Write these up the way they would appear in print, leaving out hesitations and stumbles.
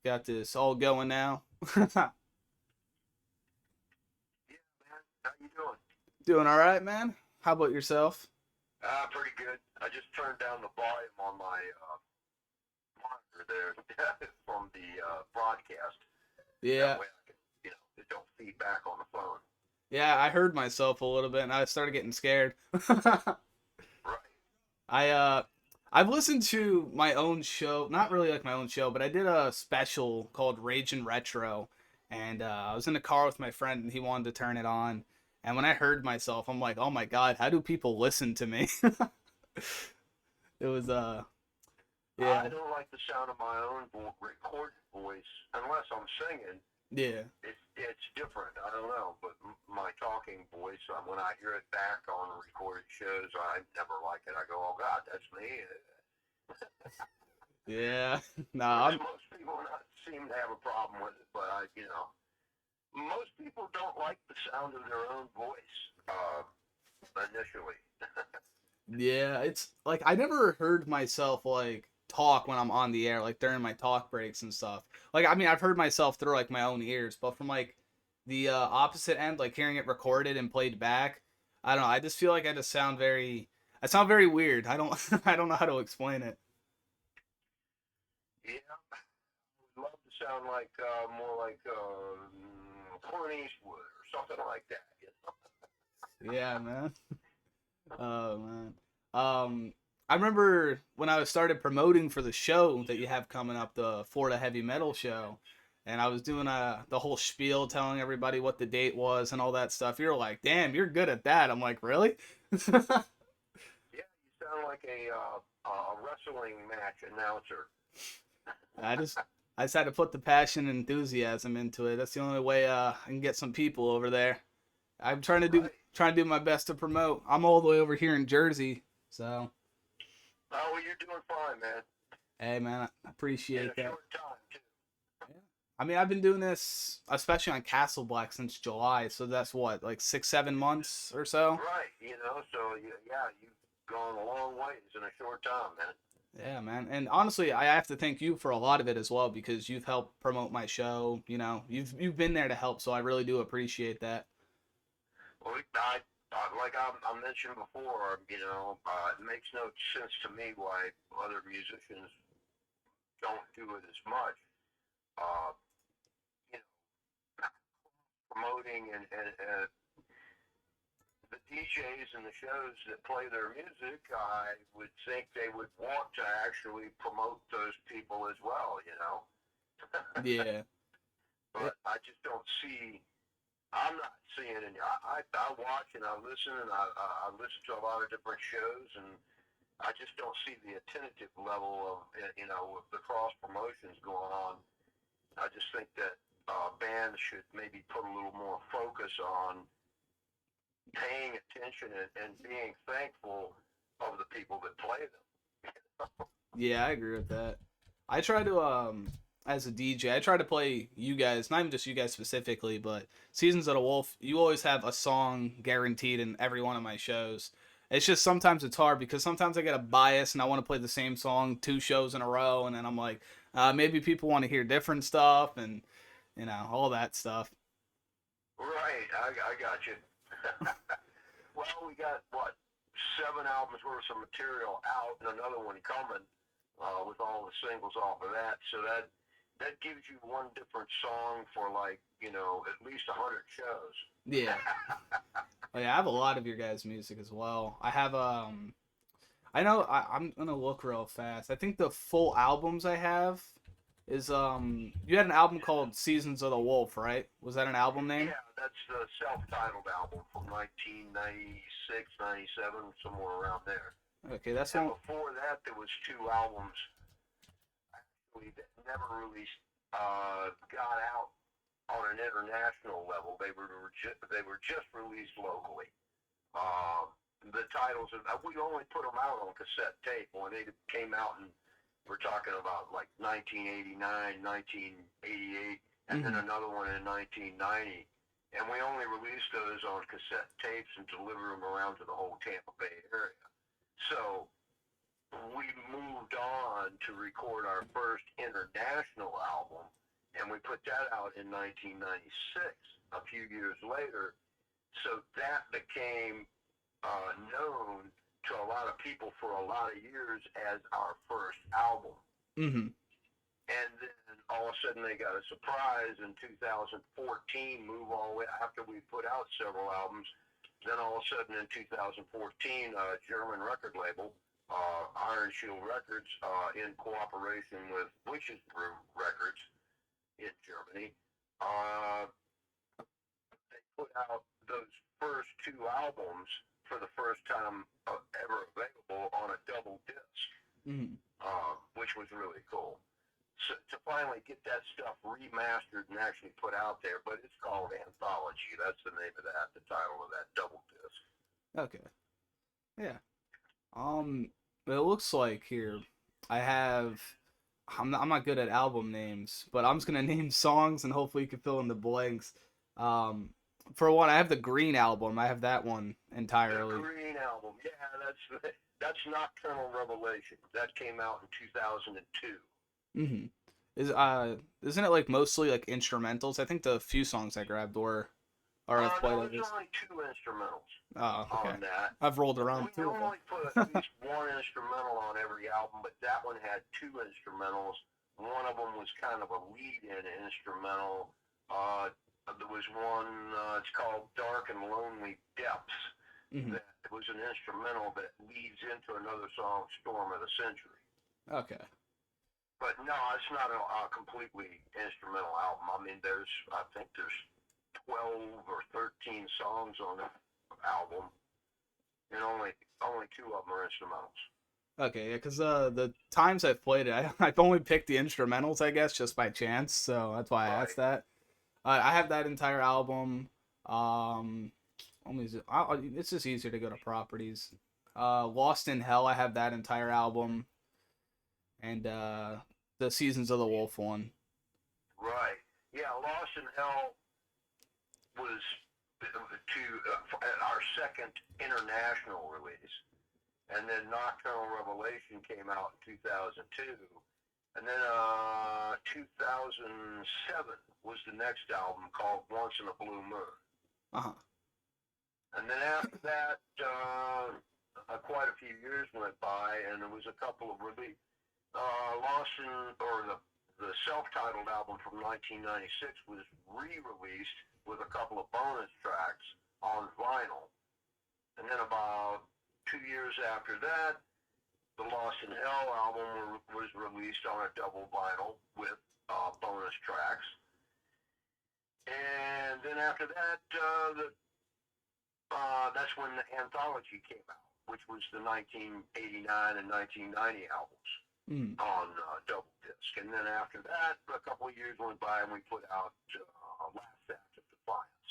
Got this all going now. Yeah, man. How you doing? Doing all right, man. How about yourself? Pretty good. I just turned down the volume on my monitor there from the broadcast. That Yeah, way I can, it don't feed back on the phone. yeah. I heard myself a little bit, and I started getting scared. Right. I uh, I've listened to my own show, not really like my own show, but I did a special called Rage and Retro, and I was in the car with my friend, and he wanted to turn it on, and when I heard myself, I'm like, oh my god, how do people listen to me? It was yeah, I don't like the sound of my own recorded voice unless I'm singing. yeah. It's different. I don't know, but my talking voice, when I hear it back on recorded shows, I never like it. I go, oh God, that's me. Yeah, no, Which I'm most people not seem to have a problem with it, but most people don't like the sound of their own voice initially. yeah, it's like I never heard myself like talk when I'm on the air, like during my talk breaks and stuff. Like I mean, I've heard myself through like my own ears, but from like the opposite end, like hearing it recorded and played back, I don't know. I just feel like I sound very weird. I don't, I don't know how to explain it. Yeah, would love to sound like more like Clint Eastwood or something like that. Yeah, man. Oh man. I remember when I started promoting for the show that you have coming up, the Florida Heavy Metal Show, and I was doing the whole spiel, telling everybody what the date was and all that stuff. You're like, "Damn, you're good at that." I'm like, "Really?" Yeah, you sound like a wrestling match announcer. I just I just had to put the passion and enthusiasm into it. That's the only way I can get some people over there. I'm Right. trying to do my best to promote. I'm all the way over here in Jersey, so Oh, well, you're doing fine, man. hey man, I In appreciate a that. short time, too. Yeah. I mean, I've been doing this, especially on Castle Black, since July. So that's what, like 6, 7 months or so. Right. So yeah, you've gone a long ways in a short time, man. Yeah, man. And honestly, I have to thank you for a lot of it as well because you've helped promote my show. You know, you've been there to help, so I really do appreciate that. Well, like I mentioned before, it makes no sense to me why other musicians don't do it as much. Uh, you know, promoting and the DJs and the shows that play their music, I would think they would want to actually promote those people as well. Yeah. But I just don't see. I'm not seeing it. I watch and I listen and I listen to a lot of different shows and I just don't see the attentive level of with the cross promotions going on. I just think that bands should maybe put a little more focus on paying attention and being thankful of the people that play them. Yeah, I agree with that. I try to as a DJ, I try to play you guys, not even just you guys specifically, but Seasons of the Wolf. You always have a song guaranteed in every one of my shows. It's just sometimes it's hard because sometimes I get a bias and I want to play the same song 2 shows in a row, and then I'm like, maybe people want to hear different stuff and all that stuff. Right, I got you. Well, we got what 7 albums worth of material out and another one coming with all the singles off of that. So that gives you one different song for like at least 100 shows. Yeah. Oh, yeah, I have a lot of your guys' music as well. I have I know I'm gonna look real fast. I think the full albums I have is you had an album called Seasons of the Wolf, right? Was that an album name? Yeah, that's the self-titled album from 1996, 97, somewhere around there. Okay, that's And one. before that, there was 2 albums actually that never really got out on an international level. They were just released locally. The titles of we only put them out on cassette tape when they came out, and we're talking about like 1989, 1988, and then Mm-hmm. another one in 1990. And we only released those on cassette tapes and delivered them around to the whole Tampa Bay area. So we moved on to record our first international album, and we put that out in 1996, a few years later. So that became known to a lot of people for a lot of years as our first album. Mm-hmm. And then all of a sudden they got a surprise in 2014, move all the way after we put out several albums. Then all of a sudden in 2014, a German record label, Iron Shield Records, in cooperation with Witches Brew Records in Germany, uh, they put out those first two albums for the first time ever available on a double disc, Mm-hmm. which was really cool. So, to finally get that stuff remastered and actually put out there, but it's called Anthology. That's the name of that, the title of that double disc. Okay. Yeah. It looks like here I have. I'm not good at album names, but I'm just gonna name songs and hopefully you can fill in the blanks. Um, for one, I have the Green album. I have that one The entirely. Green Album, yeah, that's Nocturnal Revelation. That came out in 2002. Mm-hmm. Isn't it like mostly like instrumentals? I think the few songs I grabbed were are of quite No, there's others. only two instrumentals Oh, okay. on that. I've rolled around We two of them. normally put at least one instrumental on every album, but that one had two instrumentals. One of them was kind of a lead-in instrumental. There was one, it's called Dark and Lonely Depths. Mm-hmm. That was an instrumental that leads into another song, Storm of the Century. Okay. But no, it's not a completely instrumental album. I mean, I think there's 12 or 13 songs on that album, and only two of them are instrumentals. Okay, yeah, because the times I've played it, I've only picked the instrumentals, I guess, just by chance. So that's why I asked Right. that. I have that entire album. Um, it's just easier to go to properties. Lost in Hell, I have that entire album, and the Seasons of the Wolf one. Right. Yeah, Lost in Hell was our second international release, and then Nocturnal Revelation came out in 2002, and then 2007 was the next album called Once in a Blue Moon, Uh huh. and then after that, quite a few years went by, and there was a couple of release. Lost in, or the self-titled album from 1996 was re-released with a couple of bonus tracks on vinyl. And then about 2 years after that, the Lost in Hell album was released on a double vinyl with bonus tracks. And then after that, that's when the anthology came out, which was the 1989 and 1990 albums Mm. on double disc. And then after that, a couple of years went by and we put out Last Act of Defiance.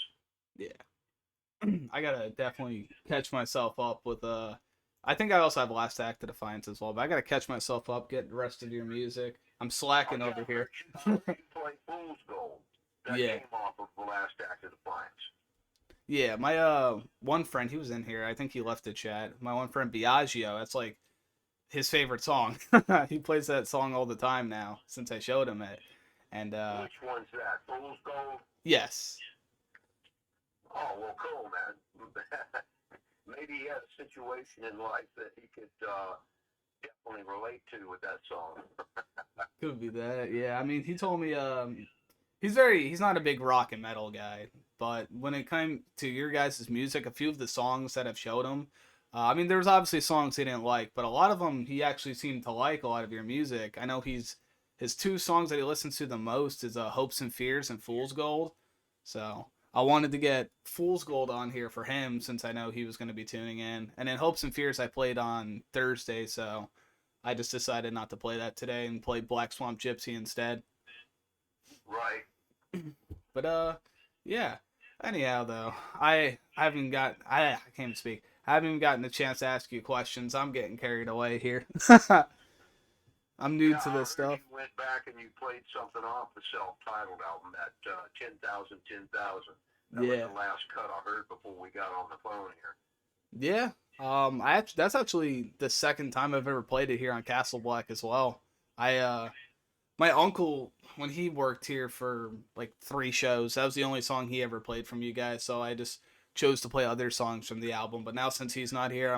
Yeah. I gotta definitely catch myself up with I think I also have Last Act of Defiance as well, but I gotta catch myself up, get the rest of your music. I'm slacking Yeah, over here. you should play Fool's Gold. That Yeah. came off of the Last Act of Defiance. Yeah, my one friend, he was in here. I think he left the chat. My one friend Biagio, that's like his favorite song. He plays that song all the time now since I showed him it. And Which one's that? Fool's Gold? yes. Oh, well, cool, man. Maybe he had a situation in life that he could definitely relate to with that song. Could be that. Yeah, I mean, he told me he's not a big rock and metal guy, but when it came to your guys' music, a few of the songs that I've showed him, I mean, there was obviously songs he didn't like, but a lot of them he actually seemed to like a lot of your music. I know his two songs that he listens to the most is Hopes and Fears and Fool's Gold. So I wanted to get Fool's Gold on here for him since I know he was going to be tuning in, and then Hopes and Fears I played on Thursday, so I just decided not to play that today and play Black Swamp Gypsy instead. Right. But yeah. Anyhow, though, I haven't got I can't even speak. I haven't even gotten a chance to ask you questions. I'm getting carried away here. I'm new Yeah, to I this heard stuff. you went back and you played something off the self-titled album, that 10,000. That was Yeah, the last cut I heard before we got on the phone here. yeah. That's actually the second time I've ever played it here on Castle Black as well. My uncle, when he worked here for like 3 shows, that was the only song he ever played from you guys. So I just chose to play other songs from the album. But now since he's not here,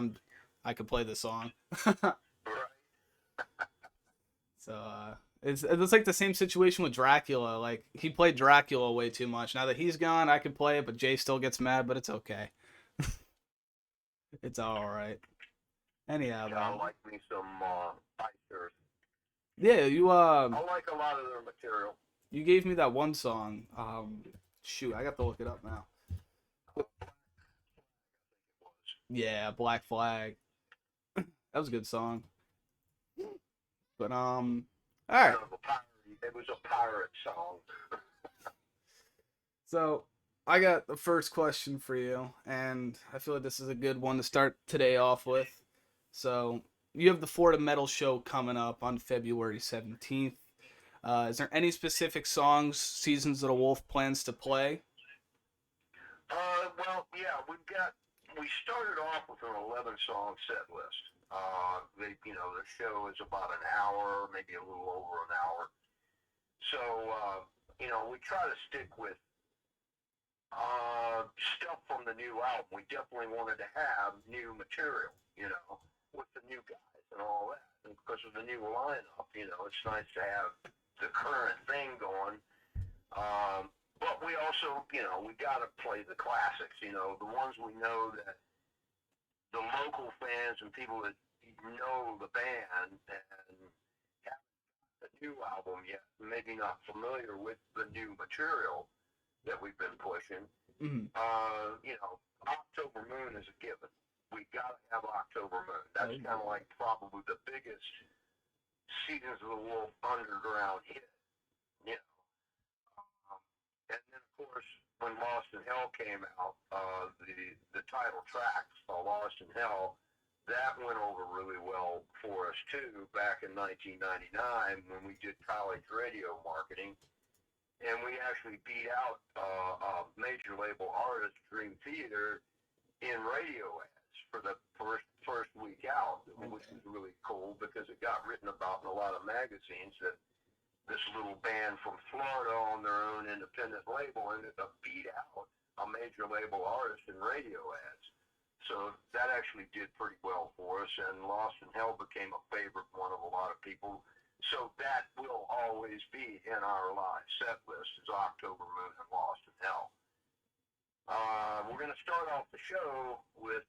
I could play the song. Right. So it's like the same situation with Dracula. Like he played Dracula way too much. Now that he's gone, I could play it, but Jay still gets mad. But it's okay. It's all right. Anyhow, Yeah, I though, like me some Icers. yeah, I like a lot of their material. you gave me that one song. Shoot, I got to look it up now. It was Yeah, Black Flag. That was a good song. But all right. kind of a pirate. It was a pirate song. So I got the first question for you, and I feel like this is a good one to start today off with. So you have the Florida Metal Show coming up on February 17th. Is there any specific songs Seasons of the Wolf plans to play? Well, yeah, we started off with an 11 song set list. The show is about an hour, maybe a little over an hour. So, we try to stick with stuff from the new album. We definitely wanted to have new material, with the new guys and all that. And because of the new lineup, it's nice to have the current thing going. But we also, we got to play the classics, the ones we know that the local fans and people that know the band and have the new album yet, maybe not familiar with the new material that we've been pushing. Mm-hmm. October Moon is a given. We got to have October Moon. Oh, That's kind of like probably the biggest Seasons of the Wolf underground hit. You know. And then, of course, when Lost in Hell came out, the title track, Lost in Hell, that went over really well for us too back in 1999 when we did college radio marketing, and we actually beat out a major label artist, Dream Theater, in radio ads for the first week out, which was really cool because it got written about in a lot of magazines that this little band from Florida on their own independent label ended up beat out a major label artist in radio ads. So that actually did pretty well for us, and Lost in Hell became a favorite one of a lot of people. So that will always be in our live set list is October Moon and Lost in Hell. We're going to start off the show with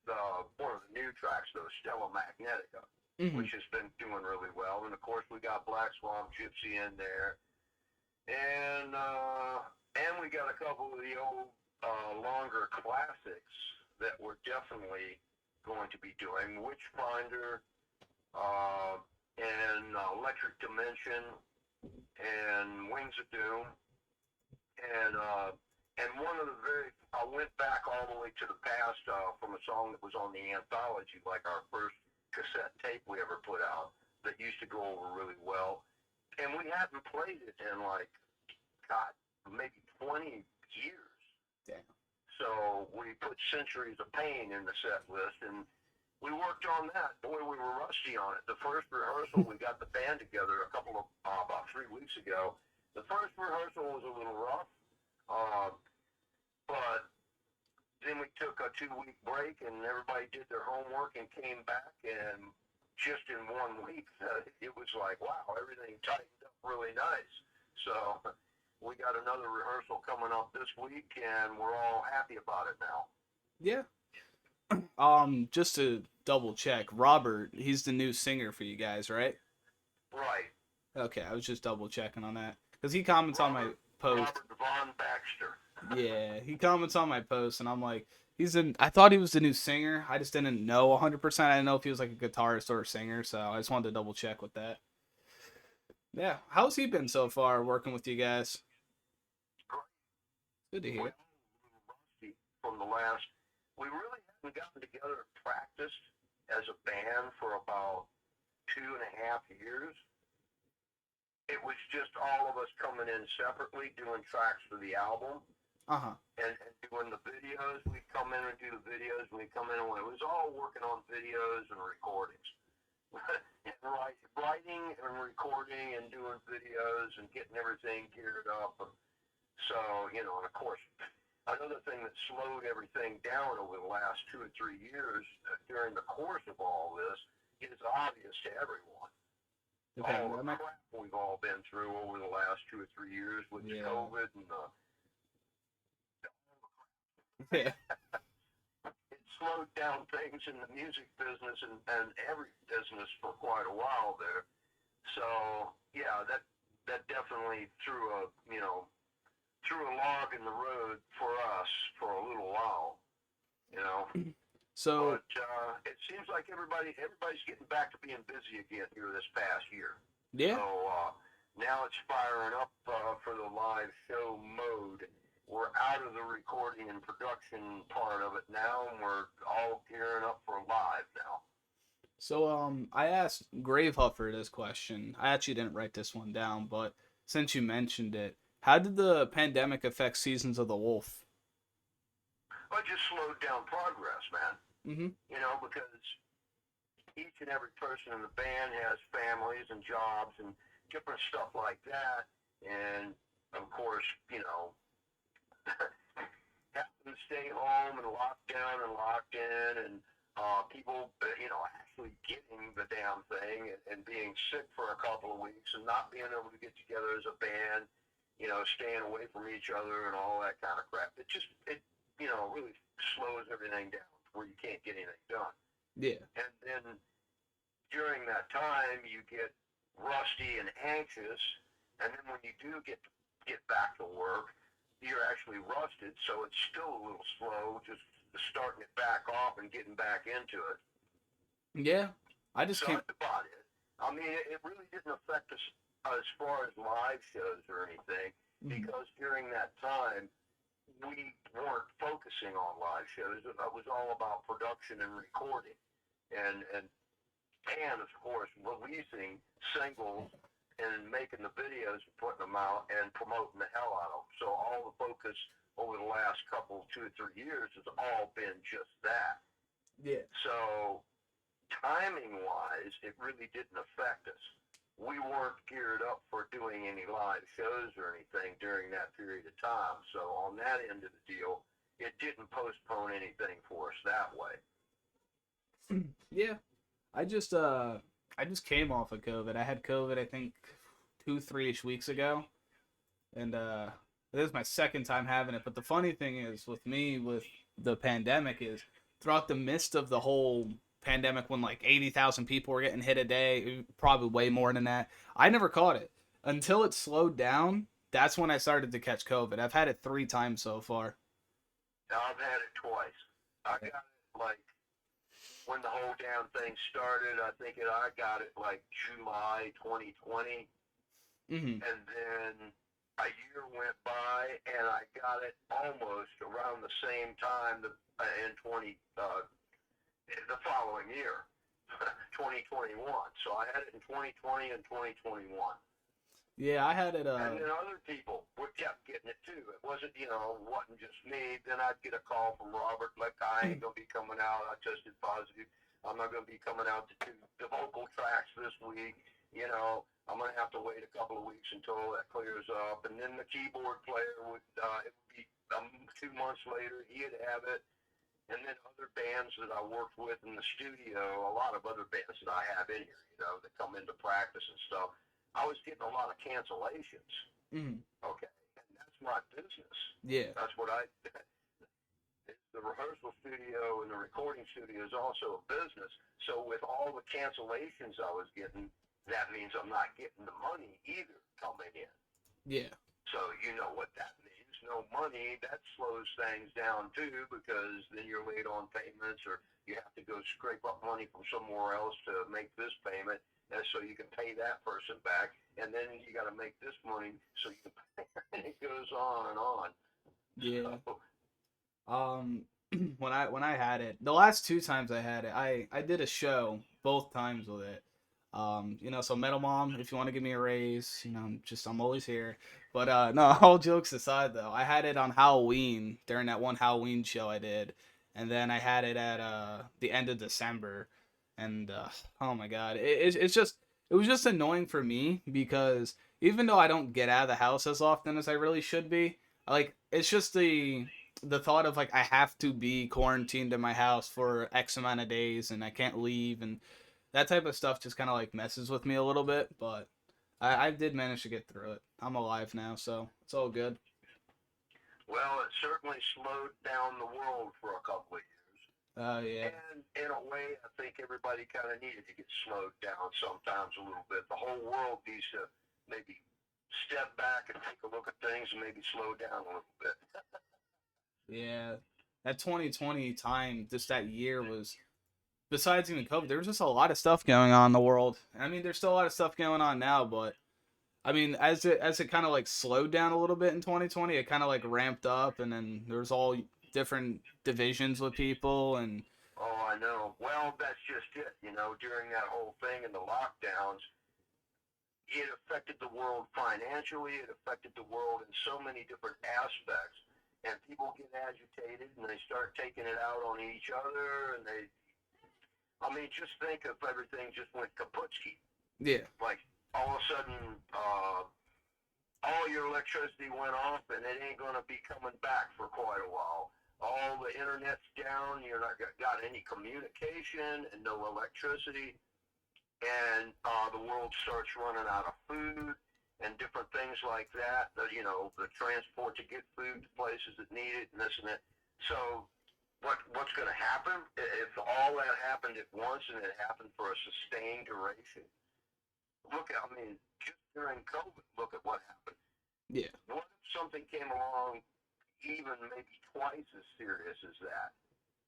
one of the new tracks, though, Stella Magnetica, Mm-hmm. which has been doing really well. And of course, we got Black Swamp Gypsy in there, and we got a couple of the old longer classics that we're definitely going to be doing. Witchfinder, and Electric Dimension, and Wings of Doom, and one of the I went back all the way to the past from a song that was on the anthology, like our first cassette tape we ever put out that used to go over really well. And we hadn't played it in God, maybe 20 years. Damn. So we put Centuries of Pain in the set list, and we worked on that. Boy, we were rusty on it. The first rehearsal, we got the band together about 3 weeks ago. The first rehearsal was a little rough, but then we took a 2-week break, and everybody did their homework and came back, and just in 1 week, it was like, wow, everything tightened up really nice. So we got another rehearsal coming up this week, and we're all happy about it now. Yeah. Just to double check, Robert, he's the new singer for you guys, right? Right. Okay, I was just double checking on that because he comments on my post. Robert Von Baxter. Yeah, he comments on my post, and I'm like, he's in. I thought he was the new singer. I just didn't know 100%. I didn't know if he was like a guitarist or a singer, so I just wanted to double check with that. Yeah, how's he been so far working with you guys? Good to hear. Rusty from the last. We really haven't gotten together and practiced as a band for about 2.5 years. It was just all of us coming in separately doing tracks for the album. Uh-huh. and doing the videos. We'd come in and do the videos. We'd come in and it was all working on videos and recordings. And writing and recording and doing videos and getting everything geared up. And so, you know, and of course, another thing that slowed everything down over the last 2 or 3 years during the course of all this is obvious to everyone. The All the pandemic. crap we've all been through over the last 2 or 3 years with the Yeah. COVID and the Yeah. it slowed down things in the music business and every business for quite a while there. So yeah, that definitely threw a log in the road for us for a little while, you know. So But it seems like everybody's getting back to being busy again here this past year. So yeah. now it's firing up for the live show mode. We're out of the recording and production part of it now, and we're all gearing up for live now. So I asked Gravehuffer this question. I actually didn't write this one down, but since you mentioned it, how did the pandemic affect Seasons of the Wolf? But just slowed down progress, man. Mm-hmm. You know, because each and every person in the band has families and jobs and different stuff like that. And of course, you know, having to stay home and locked down and locked in, and people, you know, actually getting the damn thing and being sick for a couple of weeks and not being able to get together as a band, you know, staying away from each other and all that kind of crap. It you know, really slows everything down where you can't get anything done. Yeah. And then during that time, you get rusty and anxious, and then when you do get back to work, you're actually rusted, so it's still a little slow, just starting it back off and getting back into it. Yeah. I just So can't. that's about it. I mean, it really didn't affect us as far as live shows or anything, Mhm. because during that time, we weren't focusing on live shows. It was all about production and recording, and of course releasing singles and making the videos and putting them out and promoting the hell out of them. So all the focus over the last couple, 2 or 3 years has all been just that. Yeah. So timing wise, it really didn't affect us. We weren't geared up for doing any live shows or anything during that period of time. So on that end of the deal, it didn't postpone anything for us that way. Yeah. I just I just came off of COVID. I had COVID I think 2, 3 ish weeks ago, and this is my second time having it. But the funny thing is with me with the pandemic is throughout the midst of the whole pandemic when like 80,000 people were getting hit a day, probably way more than that. I never caught it until it slowed down. That's when I started to catch COVID. I've had it 3 times so far. Now, I've had it twice. I got it like when the whole damn thing started. I got it like July 2020, Mm-hmm. and then a year went by, and I got it almost around the same time in 20 the following year, 2021. So I had it in 2020 and 2021. Yeah, I had it. And then other people were kept getting it too. It wasn't, you know, wasn't just me. Then I'd get a call from Robert, like, I ain't gonna be coming out. I tested positive. I'm not gonna be coming out to do the vocal tracks this week. You know, I'm gonna have to wait a couple of weeks until that clears up. And then the keyboard player it would be 2 months later, he'd have it. And then other bands that I worked with in the studio, a lot of other bands that I have in here, you know, that come into practice and stuff, I was getting a lot of cancellations. mm, Okay, and that's my business. yeah, That's what I. The rehearsal studio and the recording studio is also a business. So with all the cancellations I was getting, that means I'm not getting the money either coming in. yeah, So you know what that means. No money, that slows things down too, because then you're late on payments, or you have to go scrape up money from somewhere else to make this payment, and so you can pay that person back, and then you got to make this money so you can pay, and it goes on and on. yeah. So Um, when I had it, the last 2 times I had it, I did a show both times with it. So Metal Mom, if you want to give me a raise, I'm always here. But no, all jokes aside though, I had it on Halloween during that one Halloween show I did, and then I had it at the end of December, and oh my god, it was just annoying for me because even though I don't get out of the house as often as I really should be, like it's just the thought of like I have to be quarantined in my house for X amount of days and I can't leave and that type of stuff just kind of like messes with me a little bit, but I did manage to get through it. I'm alive now, so it's all good. Well, it certainly slowed down the world for a couple of years. Yeah. And in a way, I think everybody kind of needed to get slowed down sometimes a little bit. The whole world needs to maybe step back and take a look at things and maybe slow down a little bit. Yeah. That 2020 time, just that year was, besides even COVID, there was just a lot of stuff going on in the world. I mean, there's still a lot of stuff going on now, but I mean, as it kind of like slowed down a little bit in 2020, it kind of like ramped up, and then there's all different divisions with people, and Oh, I know. Well, that's just it. During that whole thing and the lockdowns, it affected the world financially. It affected the world in so many different aspects. And people get agitated and they start taking it out on each other. I mean, just think if everything just went kaputski. yeah, Like all of a sudden, all your electricity went off and it ain't going to be coming back for quite a while. All the internet's down. You're not got any communication and no electricity, and the world starts running out of food and different things like that. The transport to get food to places that need it and this and that. So what's going to happen if all that happened at once and it happened for a sustained duration? I mean, just during COVID, look at what happened. yeah, What if something came along even maybe twice as serious as that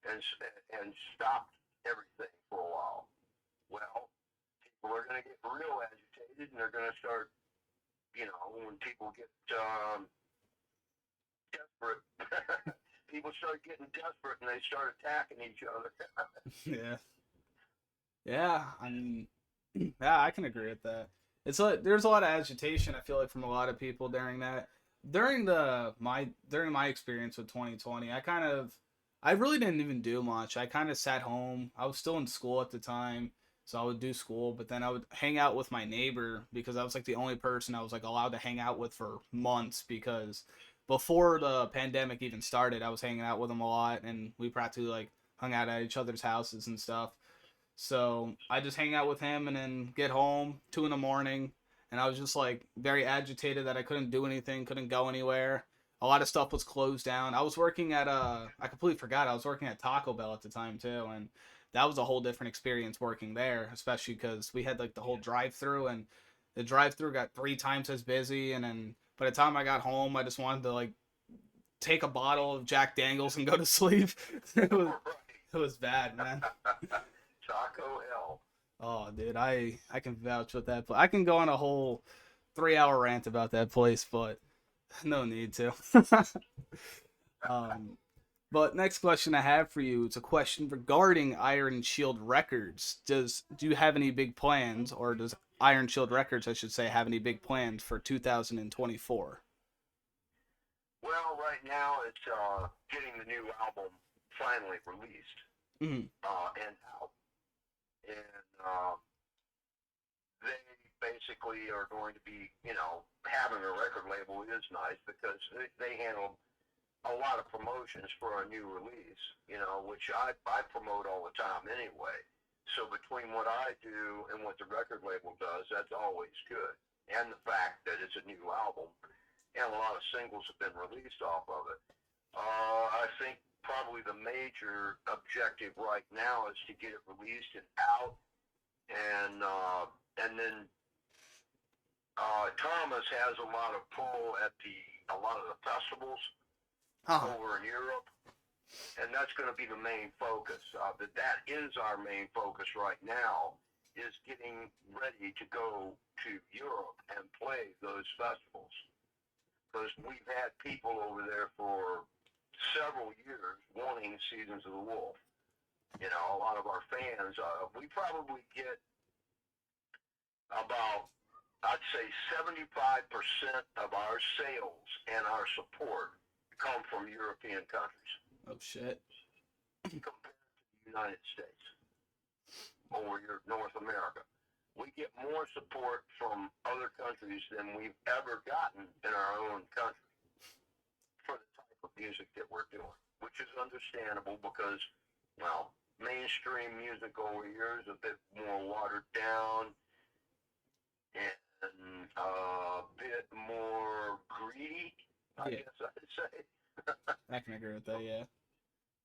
and stopped everything for a while? Well, people are going to get real agitated and they're going to start, when people get desperate, people start getting desperate and they start attacking each other. yeah, yeah. I mean, yeah, I can agree with that. It's like there's a lot of agitation. I feel like from a lot of people during that, during my experience with 2020. I really didn't even do much. I kind of sat home. I was still in school at the time, so I would do school, but then I would hang out with my neighbor because I was like the only person I was like allowed to hang out with for months because before the pandemic even started, I was hanging out with him a lot and we practically like hung out at each other's houses and stuff. So I just hang out with him and then get home 2 in the morning, and I was just like very agitated that I couldn't do anything, couldn't go anywhere. A lot of stuff was closed down. I was working at I completely forgot I was working at Taco Bell at the time too, and that was a whole different experience working there, especially because we had like the whole drive-through, and the drive-through got 3 times as busy, and then by the time I got home, I just wanted to like take a bottle of Jack Daniels and go to sleep. it was it was bad, man. Taco Hell. Oh, dude, I can vouch with that. But I can go on a whole 3 hour rant about that place, but no need to. um, but next question I have for you is a question regarding Iron Shield Records. Do you have any big plans, or does Iron Shield Records, I should say, have any big plans for 2024? Well, right now it's getting the new album finally released Mm-hmm. and out. And they basically are going to be, having a record label is nice because they handle a lot of promotions for a new release, which I promote all the time anyway. So between what I do and what the record label does, that's always good. And the fact that it's a new album and a lot of singles have been released off of it. I think probably the major objective right now is to get it released and out, and then Thomas has a lot of pull at a lot of the festivals Uh-huh. over in Europe, and that's going to be the main focus. That is our main focus right now, is getting ready to go to Europe and play those festivals. Because we've had people over there for several years wanting Seasons of the Wolf. A lot of our fans, we probably get About, I'd say 75% of our sales and our support come from European countries Oh shit. compared to the United States or your North America. We get more support from other countries than we've ever gotten in our own country for the type of music that we're doing, which is understandable because, well, mainstream music over here is a bit more watered down and a bit more greedy, I Yeah, guess I'd say. I can agree with that. Yeah.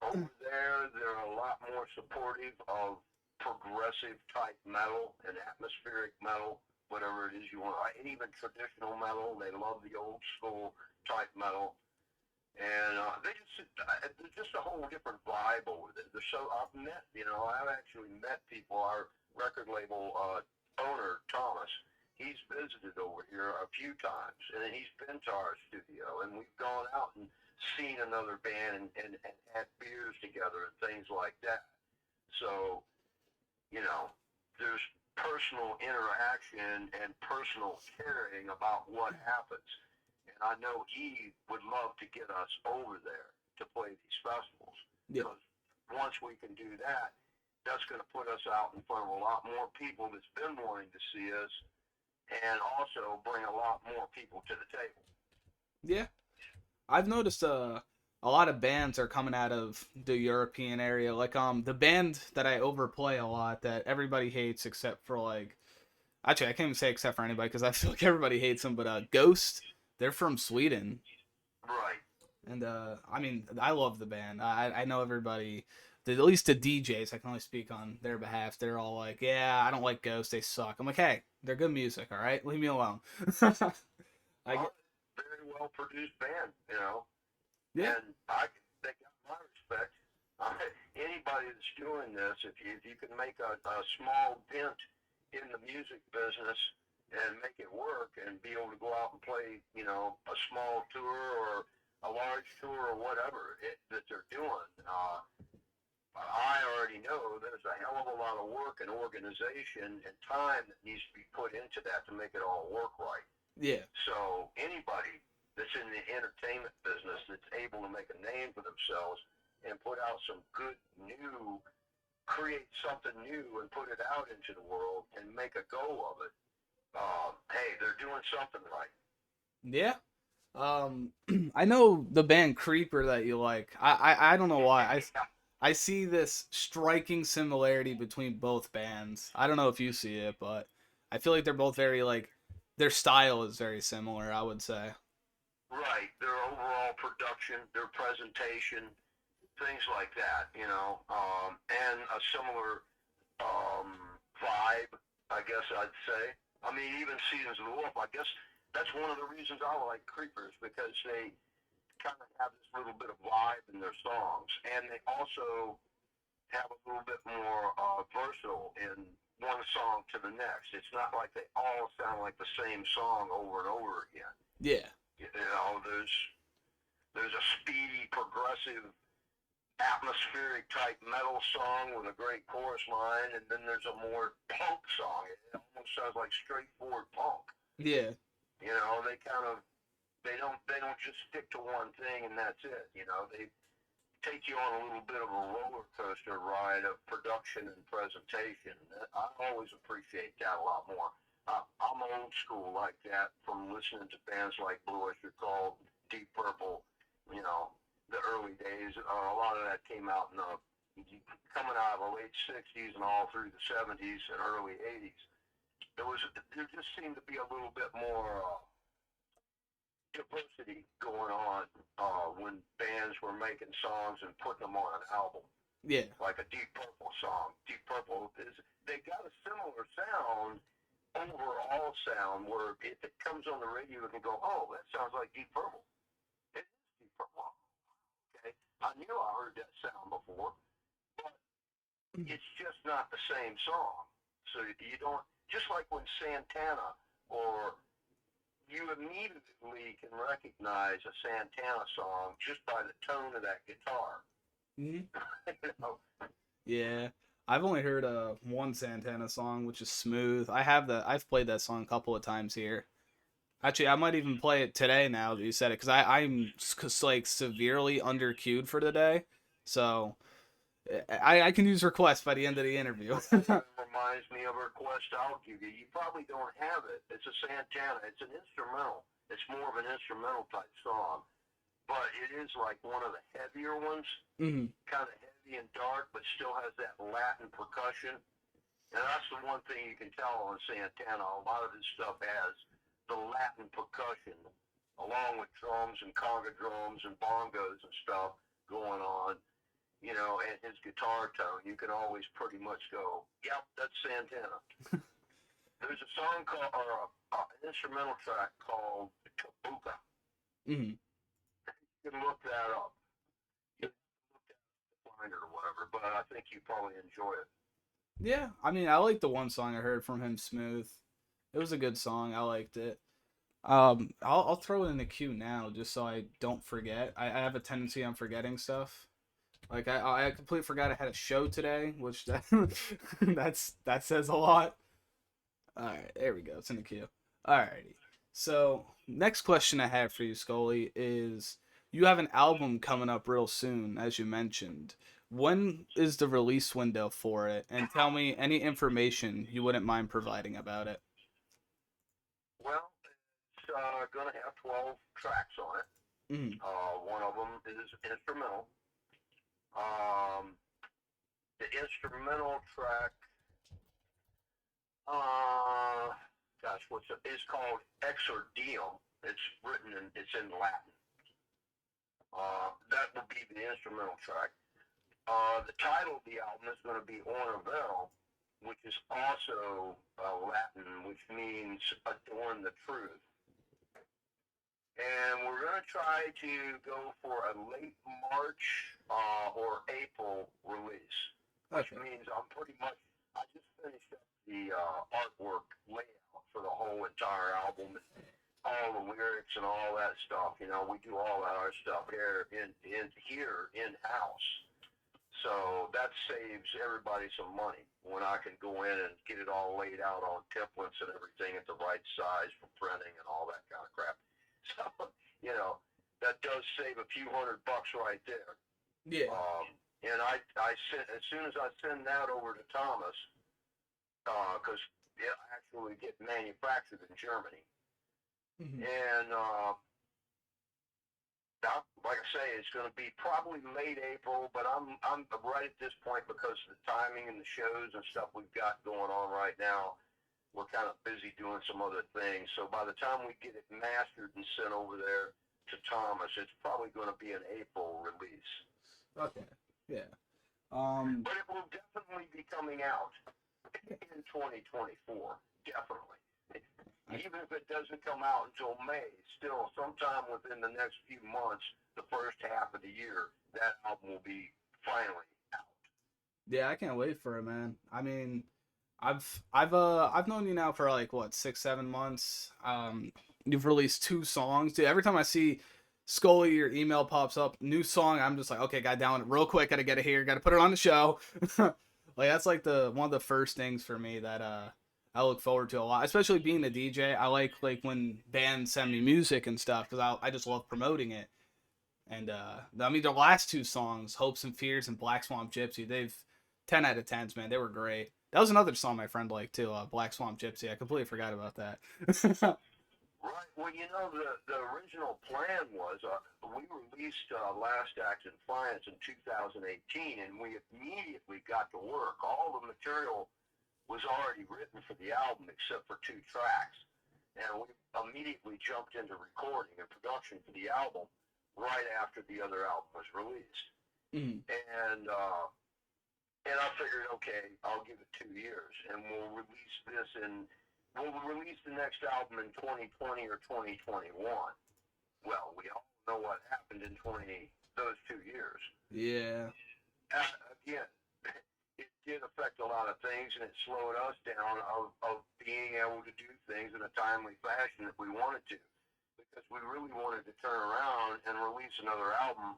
Over there, they're a lot more supportive of progressive type metal and atmospheric metal, whatever it is you want, and even traditional metal. They love the old school type metal, and there's just a whole different vibe over there. They're so I've met, I've actually met people. Our record label owner Thomas, he's visited over here a few times, and then he's been to our studio, and we've gone out and seen another band and had beers together and things like that. So, you know, there's personal interaction and personal caring about what happens. And I know he would love to get us over there to play these festivals Yeah. because once we can do that, that's going to put us out in front of a lot more people that's been wanting to see us and also bring a lot more people to the table. Yeah. I've noticed a lot of bands are coming out of the European area. Like the band that I overplay a lot that everybody hates except for like actually I can't even say except for anybody because I feel like everybody hates them. But Ghost, they're from Sweden, Right. and I mean I love the band. I know everybody. At least the DJs, I can only speak on their behalf. They're all like, "Yeah, I don't like Ghost. They suck." I'm like, "Hey, they're good music. All right, leave me alone." I Well, get, very well produced band. yeah, And they got my respect. I, Anybody that's doing this, if you can make a small dent in the music business and make it work and be able to go out and play, a small tour or a large tour or whatever that they're doing, I already know there's a hell of a lot of work and organization and time that needs to be put into that to make it all work right. yeah, So anybody that's in the entertainment business that's able to make a name for themselves and put out some good new, create something new and put it out into the world and make a go of it, hey, they're doing something right. yeah. Um, I know the band Creeper that you like. I don't know why. I see this striking similarity between both bands. I don't know if you see it, but I feel like they're both very like their style is very similar. I would say. Right. Their overall production, their presentation, things like that, and a similar um, vibe, I guess I'd say. I mean, even Seasons of the Wolf, I guess that's one of the reasons I like Creepers because they kind of have this little bit of vibe in their songs, and they also have a little bit more versatile in one song to the next. It's not like they all sound like the same song over and over again. Yeah. There's a speedy, progressive atmospheric type metal song with a great chorus line, and then there's a more punk song. It almost sounds like straightforward punk. Yeah. They don't just stick to one thing and that's it. They take you on a little bit of a roller coaster ride of production and presentation. I always appreciate that a lot more. I'm old school like that from listening to bands like Blue Oyster Cult, Deep Purple, you know, the early days. A lot of that came out in the coming out of the late '60s and all through the '70s and early '80s. There just seemed to be a little bit more diversity going on when bands were making songs and putting them on an album, Yeah. like a Deep Purple song. Deep Purple they got a similar sound, overall sound, where if it comes on the radio, you can go, oh, that sounds like Deep Purple. It is Deep Purple. Okay, I knew I heard that sound before, but it's just not the same song. So you don't, just like when Santana or you immediately can recognize a Santana song just by the tone of that guitar. Hmm. you know? Yeah. I've only heard one Santana song, which is "Smooth." I have that. I've played that song a couple of times here. Actually, I might even play it today now that you said it, because like severely under queued for the day, so I can use requests by the end of the interview. Reminds me of a request I'll give you. You probably don't have it. It's a Santana. It's an instrumental. It's more of an instrumental type song, but it is like one of the heavier ones, Hmm. kind of heavy and dark, but still has that Latin percussion. And that's the one thing you can tell on Santana. A lot of his stuff has the Latin percussion, along with drums and conga drums and bongos and stuff going on. And his guitar tone, you can always pretty much go, yep, that's Santana. There's a song called, or an instrumental track called Tabuka. Hmm. You can look that up. You can look that up, find it or whatever, but I think you probably enjoy it. Yeah, I mean, I like the one song I heard from him, "Smooth." It was a good song. I liked it. I'll throw it in the queue now just so I don't forget. I have a tendency on forgetting stuff. Like I completely forgot I had a show today, which that says a lot. All right, there we go. It's in the queue. Alrighty. So next question I have for you, Scully, is you have an album coming up real soon, as you mentioned. When is the release window for it? And tell me any information you wouldn't mind providing about it. Well, it's going to have 12 tracks on it. Mm. One of them is instrumental. Um, the instrumental track, uh, gosh, what's it? It's called Exordium. It's in Latin. That will be the instrumental track. The title of the album is going to be Ornavel, which is also Latin, which means adorn the truth. And we're going to try to go for a late March or April release, which Okay. means I just finished up the artwork layout for the whole entire album, all the lyrics and all that stuff. We do all that our stuff here in house. So that saves everybody some money when I can go in and get it all laid out on templates and everything at the right size for printing and all that kind of crap. So, that does save a few $100 right there. Yeah. And I sent, as soon as I send that over to Thomas, because it actually get manufactured in Germany. Hmm. And like I say, it's going to be probably late April, but I'm right at this point because of the timing and the shows and stuff we've got going on right now. We're kind of busy doing some other things. So by the time we get it mastered and sent over there to Thomas, it's probably going to be an April release. Okay. Yeah. Um. But it will definitely be coming out in 2024. Definitely. I, Even if it doesn't come out until May, still sometime within the next few months, the first half of the year, that album will be finally out. yeah, I can't wait for it, man. I mean, I've known you now for like what 6 7 months. You've released two songs, dude. Every time I see Scully, your email pops up, new song. I'm just like, okay, got down it real quick. Gotta get it here. Gotta put it on the show. Like that's like the one of the first things for me that I look forward to a lot, especially being a DJ. I like when bands send me music and stuff because I just love promoting it. And I mean, the last two songs, "Hopes and Fears" and "Black Swamp Gypsy," they've 10 out of 10s, man. They were great. That was another song my friend liked too, "Black Swamp Gypsy." I completely forgot about that. Right. Well, the original plan was we released Last Act in Defiance in 2018, and we immediately got to work. All the material was already written for the album except for two tracks, and we immediately jumped into recording and production for the album right after the other album was released. Mm. And I figured, okay, I'll give it 2 years, and we'll release the next album in 2020 or 2021. Well, we all know what happened in those 2 years. Yeah. Again, it did affect a lot of things, and it slowed us down of being able to do things in a timely fashion that we wanted to, because we really wanted to turn around and release another album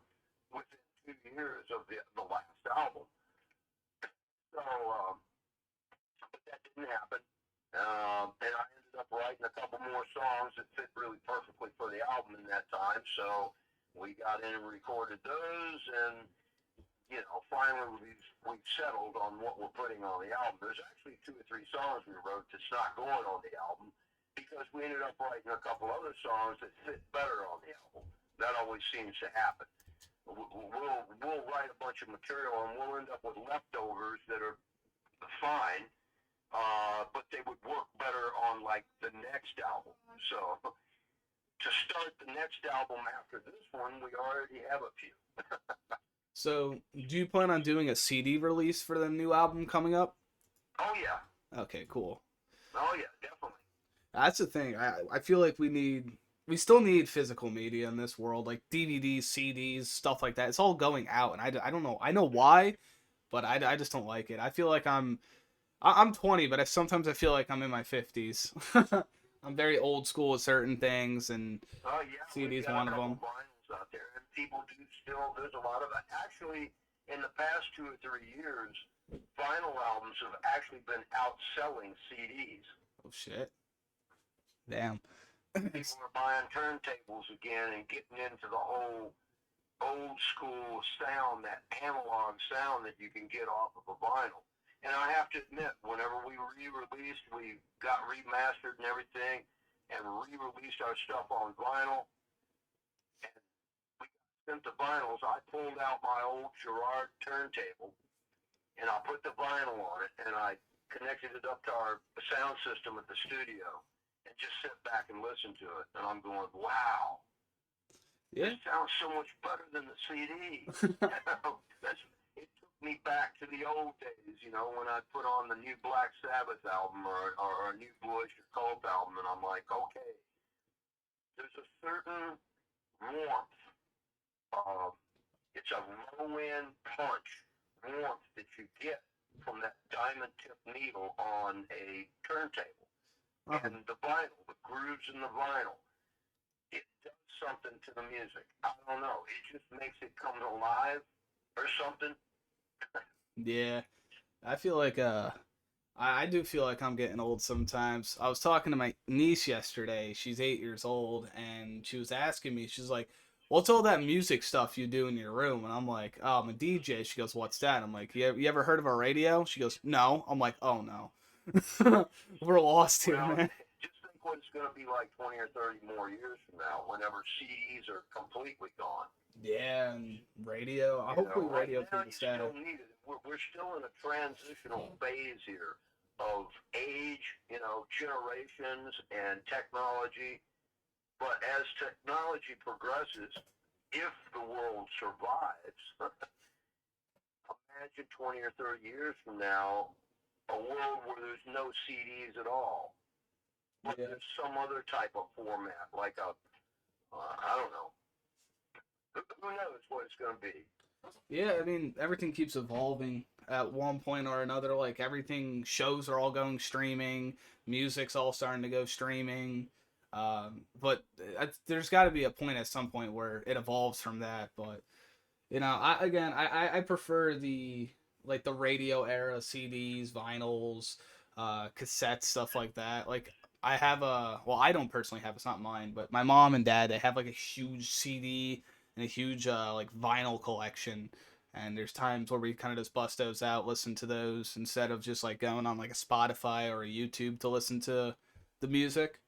within 2 years of the last album. So, but that didn't happen. And I ended up writing a couple more songs that fit really perfectly for the album in that time. So we got in and recorded those, and finally we've settled on what we're putting on the album. There's actually two or three songs we wrote that's not going on the album because we ended up writing a couple other songs that fit better on the album. That always seems to happen. We'll write a bunch of material and we'll end up with leftovers that are fine, but they would work better on like the next album. So to start the next album after this one, we already have a few. So, do you plan on doing a CD release for the new album coming up? Oh yeah, Okay, cool. oh yeah, definitely. That's the thing. I feel like we still need physical media in this world, like DVDs, CDs, stuff like that. It's all going out, and I don't know. I know why, but I just don't like it. I feel like I'm 20, but sometimes I feel like I'm in my 50s. I'm very old school with certain things, and Oh yeah, we've CDs got a one of couple them. vinyls out there, and people do still. There's a lot of actually in the past 2 or 3 years, vinyl albums have actually been outselling CDs. Oh shit! Damn. People are buying turntables again and getting into the whole old school sound, that analog sound that you can get off of a vinyl. And I have to admit, whenever we re-released, we got remastered and everything, and re-released our stuff on vinyl, and we sent the vinyls. I pulled out my old Gerard turntable, and I put the vinyl on it, and I connected it up to our sound system at the studio, and just sit back and listen to it. And I'm going, wow, this Yeah. sounds so much better than the CD. That's, it took me back to the old days, when I put on the new Black Sabbath album or a new Bush or Cult album, and I'm like, okay, there's a certain warmth. Uh, it's a low-end punch warmth that you get from that diamond tip needle on a turntable. Uh-huh. And the vinyl, the grooves in the vinyl, it does something to the music. I don't know. It just makes it come alive or something. Yeah. I feel like I do feel like I'm getting old sometimes. I was talking to my niece yesterday. She's 8 years old, and she was asking me. She's like, "What's all that music stuff you do in your room?" And I'm like, "Oh, I'm a DJ." She goes, "What's that?" I'm like, You ever heard of a radio?" She goes, "No." I'm like, "Oh no, we're lost here, Well, man." just think what it's going to be like 20 or 30 more years from now whenever CDs are completely gone. Yeah, and radio. Hopefully, Right radio's here now to you stay. still need it. We're still in a transitional phase here of age, generations and technology. But as technology progresses, if the world survives, imagine 20 or 30 years from now, a world where there's no CDs at all, but Yeah. there's some other type of format, like I don't know. Who knows what it's going to be? Yeah, I mean, everything keeps evolving at one point or another. Like, everything, shows are all going streaming, music's all starting to go streaming. But there's got to be a point at some point where it evolves from that. But, I prefer the radio era CDs, vinyls, cassettes, stuff like that. Like, well, I don't personally have, it's not mine, but my mom and dad, they have like a huge CD and a huge like vinyl collection. And there's times where we kind of just bust those out, listen to those instead of just like going on like a Spotify or a YouTube to listen to the music.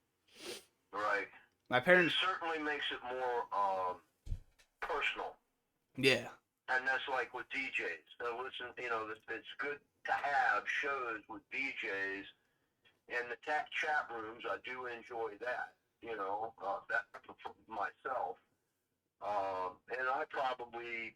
Right. My It parents, certainly makes it more personal. yeah, And that's like with DJs. Now listen, it's good to have shows with DJs and the chat rooms. I do enjoy that. That for myself. And I probably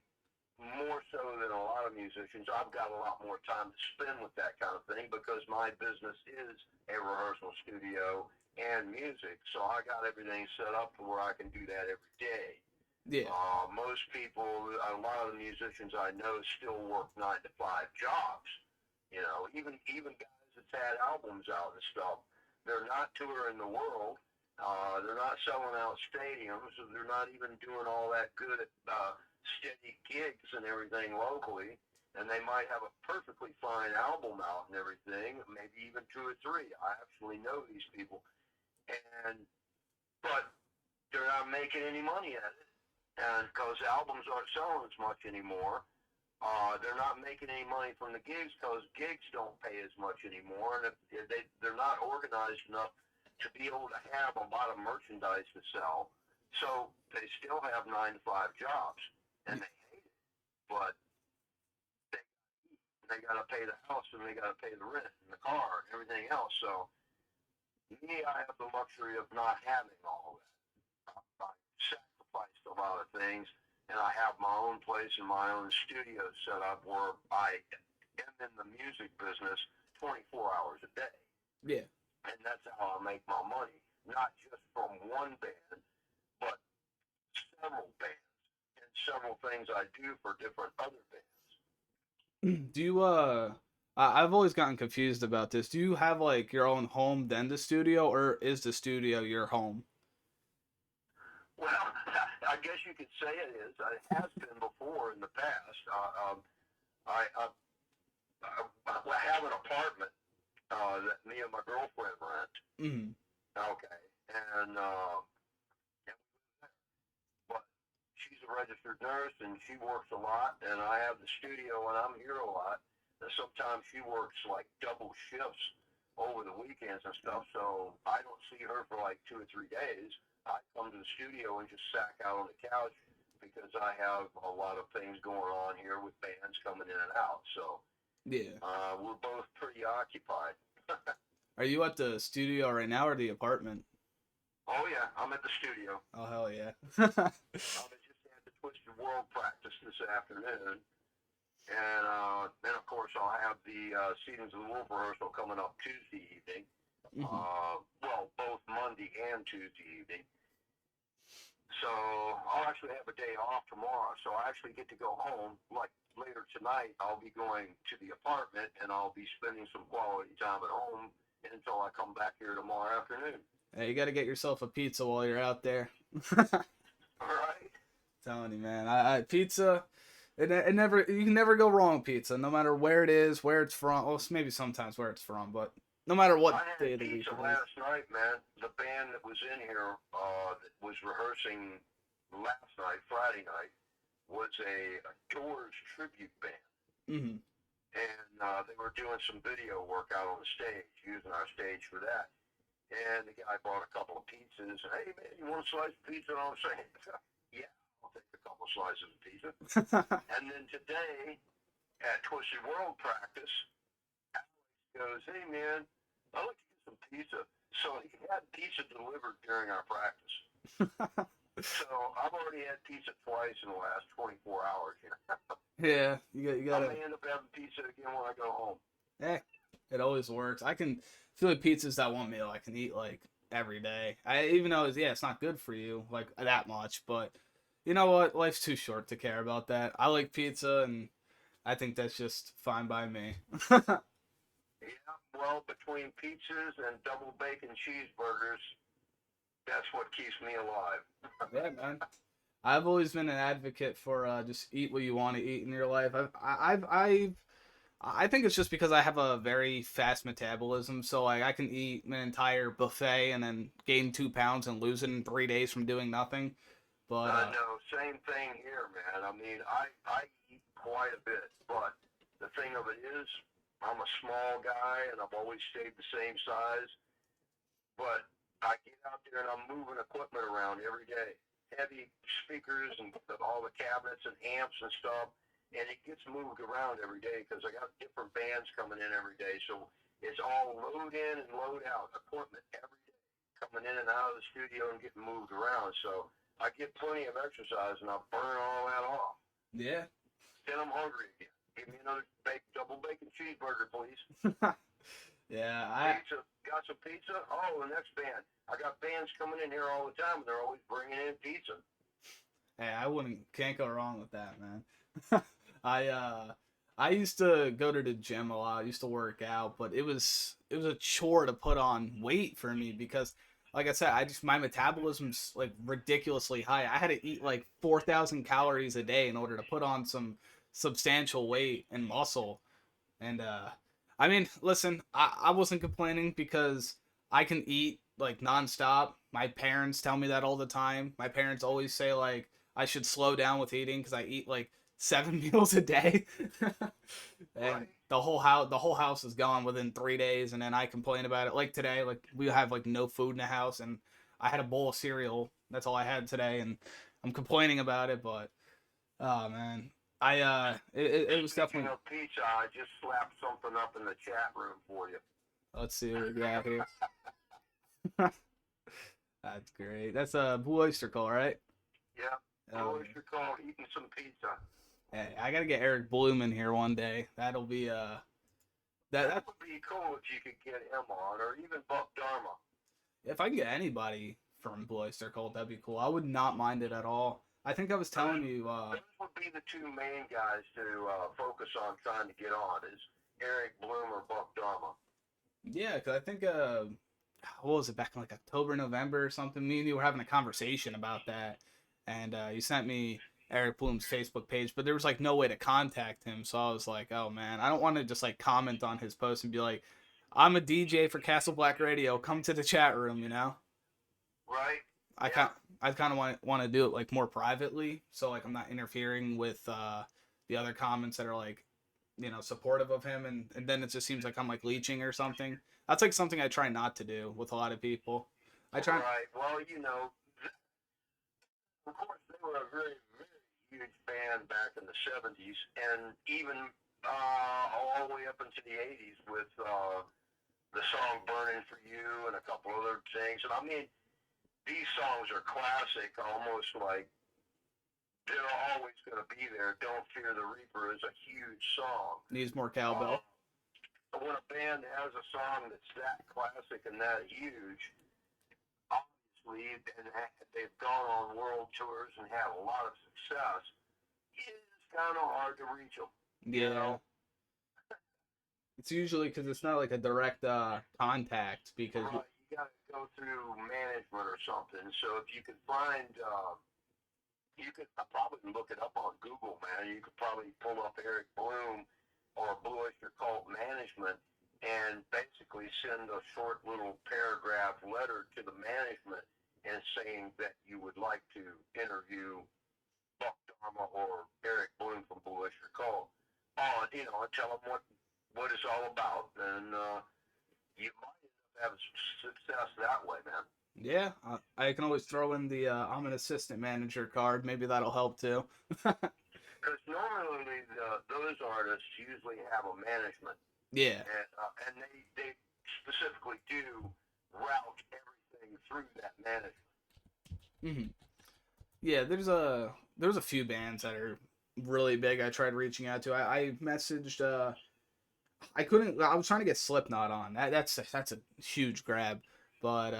more so than a lot of musicians, I've got a lot more time to spend with that kind of thing because my business is a rehearsal studio and music. So I got everything set up to where I can do that every day. yeah, Most people, a lot of the musicians I know still work 9 to 5 jobs. Even guys that's had albums out and stuff, they're not touring the world. They're not selling out stadiums. So they're not even doing all that good at steady gigs and everything locally. and they might have a perfectly fine album out and everything, maybe even two or three. I actually know these people, and but they're not making any money at it, and because albums aren't selling as much anymore, they're not making any money from the gigs because gigs don't pay as much anymore, and if they're not organized enough to be able to have a lot of merchandise to sell, so they still have 9 to 5 jobs, and they hate it, but they they got to pay the house and they got to pay the rent and the car and everything else. So me, I have the luxury of not having all that. I sacrificed a lot of things, and I have my own place and my own studio set up where I am in the music business 24 hours a day, Yeah. and that's how I make my money. Not just from one band, but several bands and several things I do for different other bands. Do you I've always gotten confused about this. Do you have like your own home then the studio, or is the studio your home? Well, I guess you could say it is. It has been before in the past. I have an apartment that me and my girlfriend rent. Mm. Okay, and but she's a registered nurse and she works a lot, and I have the studio and I'm here a lot. And sometimes she works like double shifts over the weekends and stuff, so I don't see her for like 2 or 3 days. I come to the studio and just sack out on the couch because I have a lot of things going on here with bands coming in and out. So Yeah. we're both pretty occupied. Are you at the studio right now or the apartment? Oh yeah, I'm at the studio. Oh hell yeah. I just had the Twisted World practice this afternoon, and then of course I'll have the Seasons of the Wolf rehearsal coming up Tuesday evening. Hmm. Well, both Monday and Tuesday evening. So I'll actually have a day off tomorrow. So I actually get to go home. Like later tonight, I'll be going to the apartment and I'll be spending some quality time at home until I come back here tomorrow afternoon. Hey, you got to get yourself a pizza while you're out there. All right. Telling you, man. I pizza. It never you can never go wrong with pizza, no matter where it is, where it's from. Well, maybe sometimes where it's from, but no matter what I day had of the week pizza it is. last night, man. The band that was in here that was rehearsing last night, Friday night, was a Doors tribute band. Hmm. And they were doing some video work out on the stage, using our stage for that. And the guy brought a couple of pizzas. Hey, man, you want a slice of pizza? And I was saying, yeah, I'll take a couple of slices of pizza. And then today, at Twisted World practice, Alex goes, hey, man, I'd like to get some pizza. So he had pizza delivered during our practice. So I've already had pizza twice in the last 24 hours here. Yeah, you I gotta. may end up having pizza again when I go home. Eh, it always works. I can feel like pizza's that one meal I can eat like every day. I even though yeah, it's not good for you like that much, but you know what? Life's too short to care about that. I like pizza, and I think that's just fine by me. Yeah, well, between pizzas and double bacon cheeseburgers, that's what keeps me alive. Yeah, man. I've always been an advocate for just eat what you want to eat in your life. I think it's just because I have a very fast metabolism, so like I can eat an entire buffet and then gain 2 pounds and lose it in 3 days from doing nothing. But No, same thing here, man. I mean, I eat quite a bit, but the thing of it is, I'm a small guy and I've always stayed the same size. But I get out there and I'm moving equipment around every day, heavy speakers and all the cabinets and amps and stuff, and it gets moved around every day because I got different bands coming in every day. So it's all load in and load out equipment every day, coming in and out of the studio and getting moved around. So I get plenty of exercise and I burn all that off. yeah. Then I'm hungry again. Give me another double bacon cheeseburger, please. Yeah, Pizza. Got some pizza? Oh, the next band. I got bands coming in here all the time, and they're always bringing in pizza. hey, I wouldn't can't go wrong with that, man. I uh I used to go to the gym a lot. I used to work out, but it was a chore to put on weight for me because like I said, I just my metabolism's like ridiculously high. I had to eat like 4,000 calories a day in order to put on some substantial weight and muscle. And I mean, listen, I wasn't complaining because I can eat like nonstop. My parents tell me that all the time. My parents always say like I should slow down with eating because I eat like 7 meals a day. And Right. the whole house is gone within 3 days, and then I complain about it. Like today, like we have like no food in the house, and I had a bowl of cereal. That's all I had today, and I'm complaining about it. But oh man, it was Speaking definitely. of pizza, I just slapped something up in the chat room for you. Let's see what we got here. That's great. That's a Blue Oyster Cult, right? Yeah. Oh Blue yeah. Oyster Cult eating some pizza. Hey, I gotta get Eric Bloom in here one day. That'll be that, That that would be cool if you could get him on, or even Buck Dharma. if I can get anybody from Blue Oyster Cult, that'd be cool. I would not mind it at all. I think I was Those, telling you, those would be the two main guys to focus on trying to get on is Eric Bloom or Buck Dharma. yeah, because I think what was it back in like October, November or something? Me and you were having a conversation about that, and you sent me Eric Bloom's Facebook page, but there was like no way to contact him. So I was like, oh man, I don't want to just like comment on his post and be like, I'm a DJ for Castle Black Radio. Come to the chat room, you know. Right? I Yeah. kind I kind of want to do it like more privately, so like I'm not interfering with the other comments that are like supportive of him, and then it just seems like I'm like leeching or something. That's like something I try not to do with a lot of people. I try. Right. Well, of course, they were a very, very huge band back in the 70s, and even all the way up into the 80s with the song Burning for You and a couple other things. And I mean, these songs are classic, almost like they're always going to be there. Don't Fear the Reaper is a huge song. Needs more Uh, cowbell. when a band has a song that's that classic and that huge, obviously, and they've gone on world tours and had a lot of success, it's kind of hard to reach them, you Yeah, know? it's usually because it's not like a direct contact because Right, you got to go through management or something. So if you could find, you could probably look it up on Google, man. You could probably pull up Eric Bloom or Blue Oyster Cult Management and basically send a short little paragraph letter to the management and saying that you would like to interview Buck Dharma or Eric Bloom from Blue Oyster Cult on, and tell them what it's all about, and you might end up having success that way, man. yeah, I can always throw in the I'm an assistant manager card. Maybe that'll help too. Because normally those artists usually have a management, Yeah. and they specifically do route everything through that management. hmm Yeah, there's a few bands that are really big. I tried reaching out to. I messaged. I couldn't. I was trying to get Slipknot on. That's a huge grab. But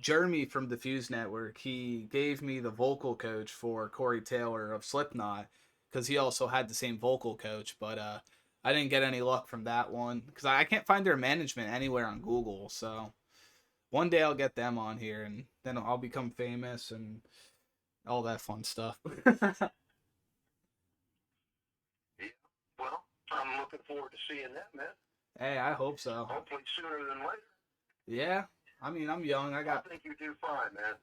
Jeremy from the Fuse Network, he gave me the vocal coach for Corey Taylor of Slipknot because he also had the same vocal coach. But I didn't get any luck from that one because I can't find their management anywhere on Google. So one day I'll get them on here, and then I'll become famous and all that fun stuff. Yeah. Well, I'm looking forward to seeing that, man. Hey, I hope so. Hopefully sooner than later. Yeah, I mean, I'm young. I think you do fine, man.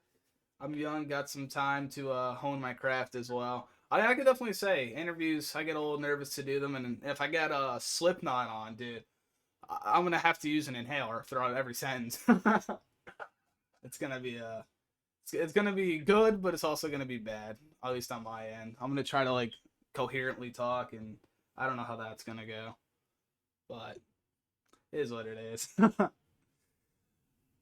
I'm young. Got some time to hone my craft as well. I could definitely say interviews. I get a little nervous to do them, and if I get a Slipknot on, dude, I'm gonna have to use an inhaler throughout every sentence. It's gonna be it's gonna be good, but it's also gonna be bad. At least on my end. I'm gonna try to like coherently talk, and I don't know how that's gonna go, but it is what it is.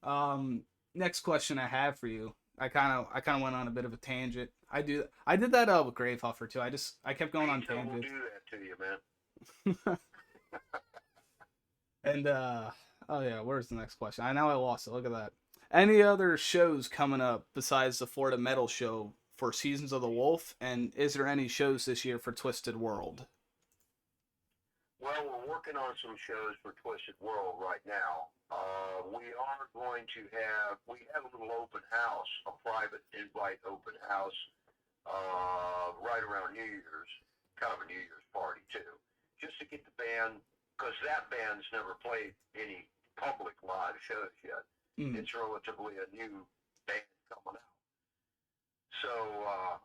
Um, Next question I have for you. I kind of went on a bit of a tangent. I did that with Gravehuffer too. I kept going on Pizza will tangents. do that to you, man. And oh yeah, where's the next question? I know I lost it. Look at that. Any other shows coming up besides the Florida Metal Show for Seasons of the Wolf? And is there any shows this year for Twisted World? Well, we're working on some shows for Twisted World right now. We have a little open house, a private invite open house, right around New Year's. kind of a New Year's party too, just to get the band, because that band's never played any public live shows yet. Mm. It's relatively a new band coming out. So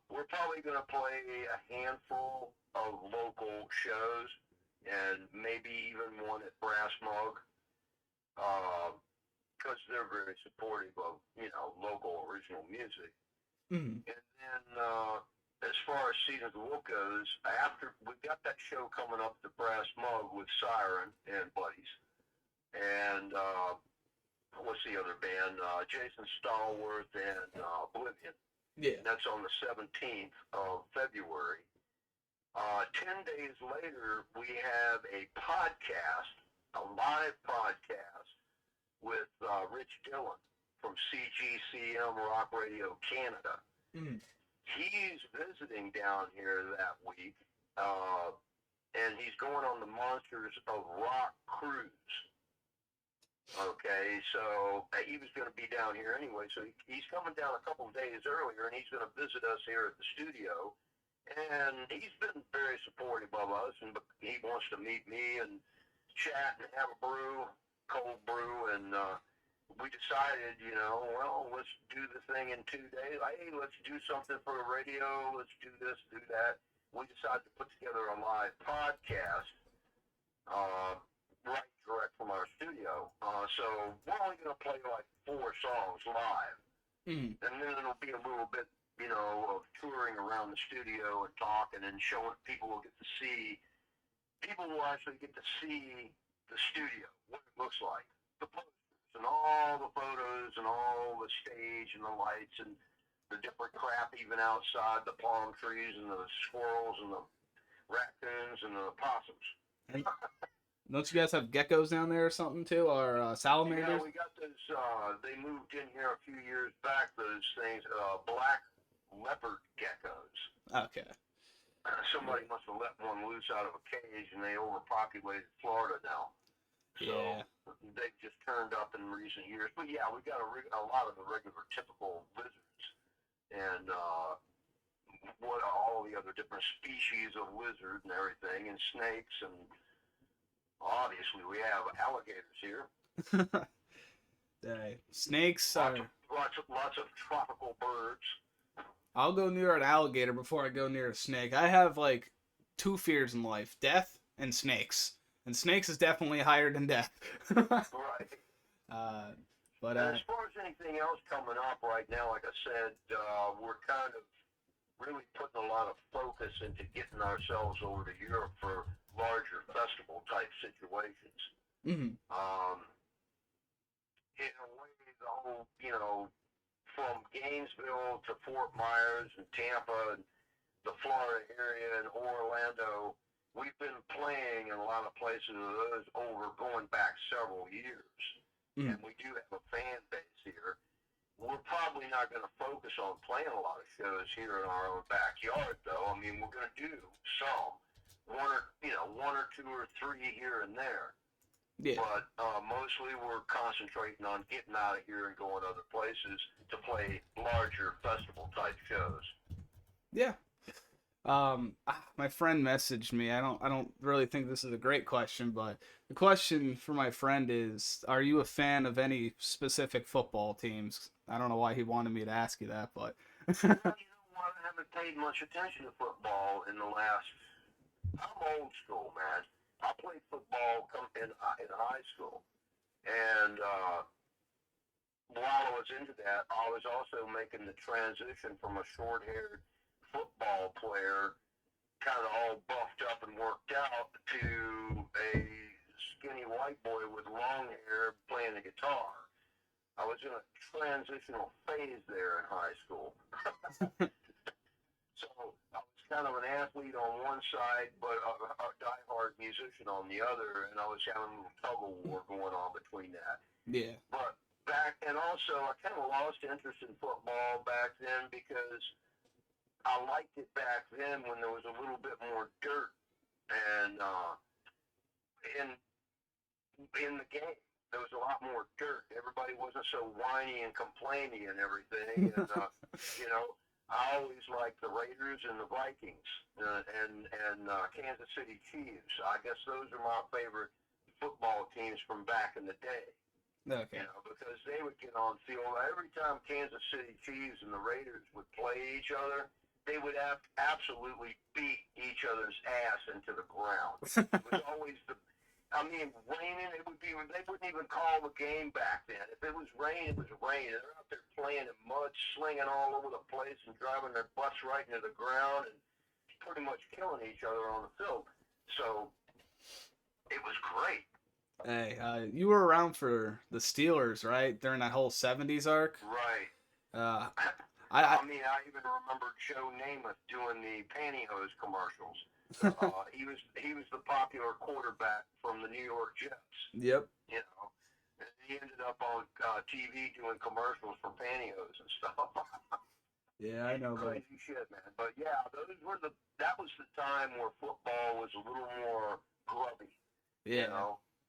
we're probably going to play a handful of local shows, and maybe even one at Brass Mug, because they're very supportive of local original music. Mm. And then as far as Seasons of Wolf goes, after we've got that show coming up, the Brass Mug with Siren and buddies, and what's the other band? Jason Stallworth and Oblivion. Yeah. And that's on the 17th of February. 10 days later, we have a podcast, a live podcast with Rich Dillon from CGCM Rock Radio Canada. Mm. He's visiting down here that week, and he's going on the Monsters of Rock cruise. Okay, so he was going to be down here anyway, so he's coming down a couple of days earlier, and he's going to visit us here at the studio. And he's been very supportive of us, and he wants to meet me and chat and have a brew, cold brew, and we decided, well, let's do the thing in 2 days. Hey, let's do something for the radio. Let's do this, do that. We decided to put together a live podcast, right direct from our studio. So we're only going to play like 4 songs live, Mm. and then it'll be a little bit, of touring around the studio and talking and showing people will get to see. People will actually get to see the studio, what it looks like, the posters and all the photos and all the stage and the lights and the different crap even outside, the palm trees and the squirrels and the raccoons and the opossums. And don't you guys have geckos down there or something too, or salamanders? Yeah, we got those. They moved in here a few years back. Those things, black leopard geckos. Okay. Somebody must have let one loose out of a cage, and they overpopulated Florida now. So Yeah. they've just turned up in recent years. But yeah, we got a lot of the regular, typical lizards, and what all the other different species of lizard and everything, and snakes, and obviously we have alligators here. Snakes are. Lots of tropical birds. I'll go near an alligator before I go near a snake. I have like 2 fears in life: death and snakes. And snakes is definitely higher than death. Right. But as far as anything else coming up right now, like I said, we're kind of really putting a lot of focus into getting ourselves over to Europe for larger festival type situations. Mm-hmm. In a way, the whole, from Gainesville to Fort Myers and Tampa and the Florida area and Orlando, we've been playing in a lot of places of those going back several years. Mm. And we do have a fan base here. We're probably not going to focus on playing a lot of shows here in our own backyard, though. I mean, we're going to do some, one or two or three here and there. Yeah. But mostly we're concentrating on getting out of here and going other places to play larger festival type shows. Yeah. My friend messaged me. I don't really think this is a great question, but the question for my friend is, are you a fan of any specific football teams? I don't know why he wanted me to ask you that, but Well, you know what? I haven't paid much attention to football in the last. I'm old school, man. I played football in high school, and while I was into that, I was also making the transition from a short-haired football player, kind of all buffed up and worked out, to a skinny white boy with long hair playing the guitar. I was in a transitional phase there in high school. So I was kind of an athlete on one side, but a diehard musician on the other, and I was having a little tug of war going on between that. yeah. But and also I kind of lost interest in football back then because I liked it back then when there was a little bit more dirt and in the game. There was a lot more dirt. Everybody wasn't so whiny and complainy and everything. And I always liked the Raiders and the Vikings and Kansas City Chiefs. I guess those are my favorite football teams from back in the day. Okay. Because they would get on field every time Kansas City Chiefs and the Raiders would play each other. They would have absolutely beat each other's ass into the ground. It was always raining. It would be. They wouldn't even call the game back then. If it was rain, it was rain. They're out there playing in mud, slinging all over the place, and driving their butts right into the ground, and pretty much killing each other on the field. So it was great. Hey, you were around for the Steelers, right? During that whole '70s arc. Right. Uh, I I even remember Joe Namath doing the pantyhose commercials. He was the popular quarterback from the New York Jets. Yep. And he ended up on TV doing commercials for pantyhose and stuff. Yeah, I know, but Crazy shit, man. But yeah, that was the time where football was a little more grubby. yeah,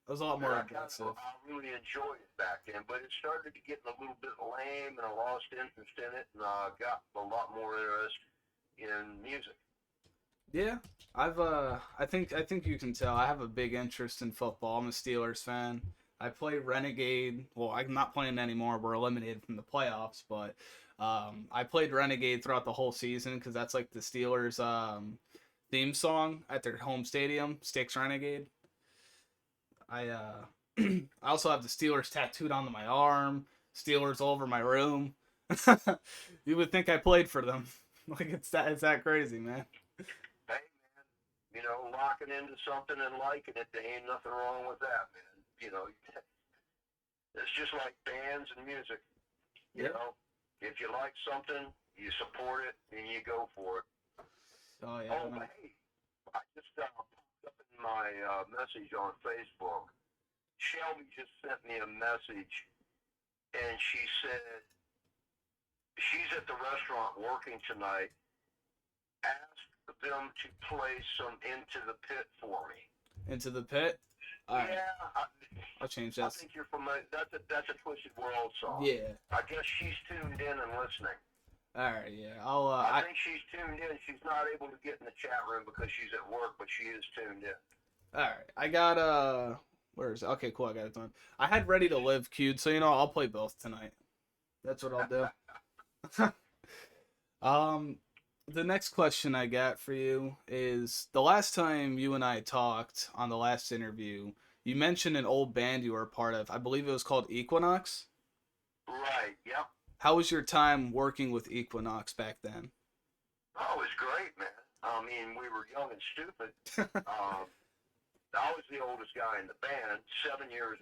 it was a lot more I aggressive. really enjoyed it back then, but it started to get a little bit lame, and I lost interest in it, and I got a lot more interest in music. Yeah, I think you can tell I have a big interest in football. I'm a Steelers fan. I play Renegade. Well, I'm not playing anymore. We're eliminated from the playoffs, but I played Renegade throughout the whole season because that's like the Steelers theme song at their home stadium, Sticks Renegade. I also have the Steelers tattooed onto my arm, Steelers all over my room. You would think I played for them. Like it's that crazy, man. Hey, man, locking into something and liking it, there ain't nothing wrong with that, man. It's just like bands and music. You Yep. know, if you like something, you support it and you go for it. Oh yeah. Oh, but hey, I just popped up in my message on Facebook. Shelby just sent me a message, and she said she's at the restaurant working tonight. Ask them to play some Into the Pit for me. Into the pit. All right. Yeah, I'll change I that. think you're familiar. That's a Twisted World song. Yeah. I guess she's tuned in and listening. All right. Yeah. I'll. I think she's tuned in. She's not able to get in the chat room because she's at work, but she is tuned in. All right. I got Where is it? Okay. Cool. I got it done. I had Ready to Live queued, so I'll play both tonight. That's what I'll do. um, the next question I got for you is the last time you and I talked on the last interview, you mentioned an old band you were a part of. I believe it was called Equinox. Right. Yep. How was your time working with Equinox back then? Oh, it was great, man. We were young and stupid. Um, I was the oldest guy in the band, 7 years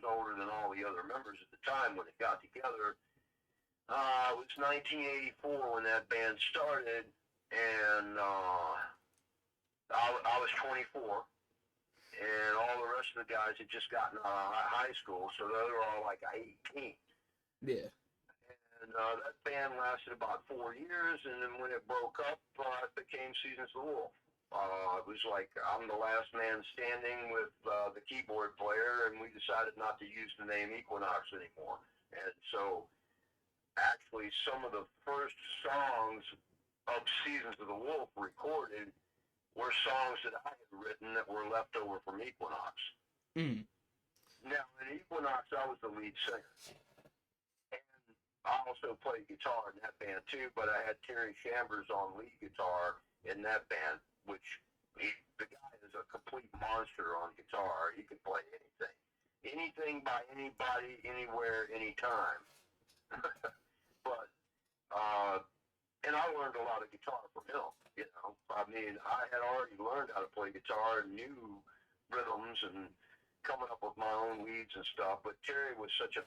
older than all the other members at the time when it got together. It was 1984 when that band started, and I was 24, and all the rest of the guys had just gotten out of high school, so they were all like 18. Yeah. And that band lasted about 4 years, and then when it broke up, it became Seasons of the Wolf. It was like I'm the last man standing with the keyboard player, and we decided not to use the name Equinox anymore. And so, actually, some of the first songs of Seasons of the Wolf recorded were songs that I had written that were left over from Equinox. Mm. Now, in Equinox, I was the lead singer. And I also played guitar in that band too, but I had Terry Chambers on lead guitar in that band, which the guy is a complete monster on guitar. He can play anything. Anything by anybody, anywhere, anytime. But, and I learned a lot of guitar from him, I had already learned how to play guitar and knew rhythms and coming up with my own leads and stuff, but Terry was such a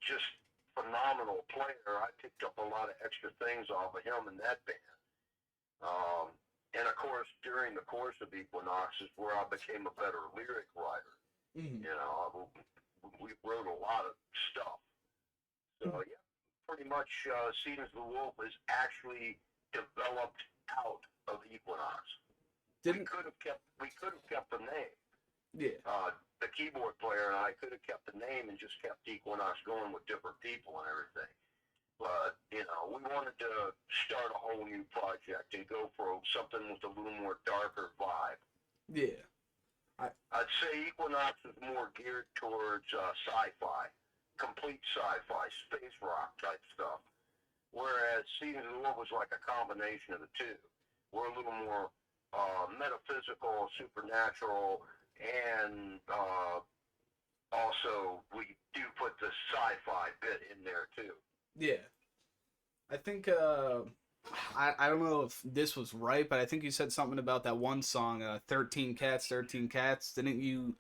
just phenomenal player. I picked up a lot of extra things off of him in that band. And of course, during the course of Equinox is where I became a better lyric writer. Mm. We wrote a lot of stuff. So yeah, pretty much Seasons of the Wolf is actually developed out of Equinox. We could have kept the name. Yeah. The keyboard player and I could have kept the name and just kept Equinox going with different people and everything. But, we wanted to start a whole new project and go for something with a little more darker vibe. Yeah. I, I'd say Equinox is more geared towards sci-fi, complete sci-fi, space rock type stuff. Whereas Season of War was like a combination of the two. We're a little more metaphysical, supernatural, and also we do put the sci-fi bit in there too. yeah. I think I don't know if this was right, but I think you said something about that one song, 13 Cats, 13 Cats. Didn't you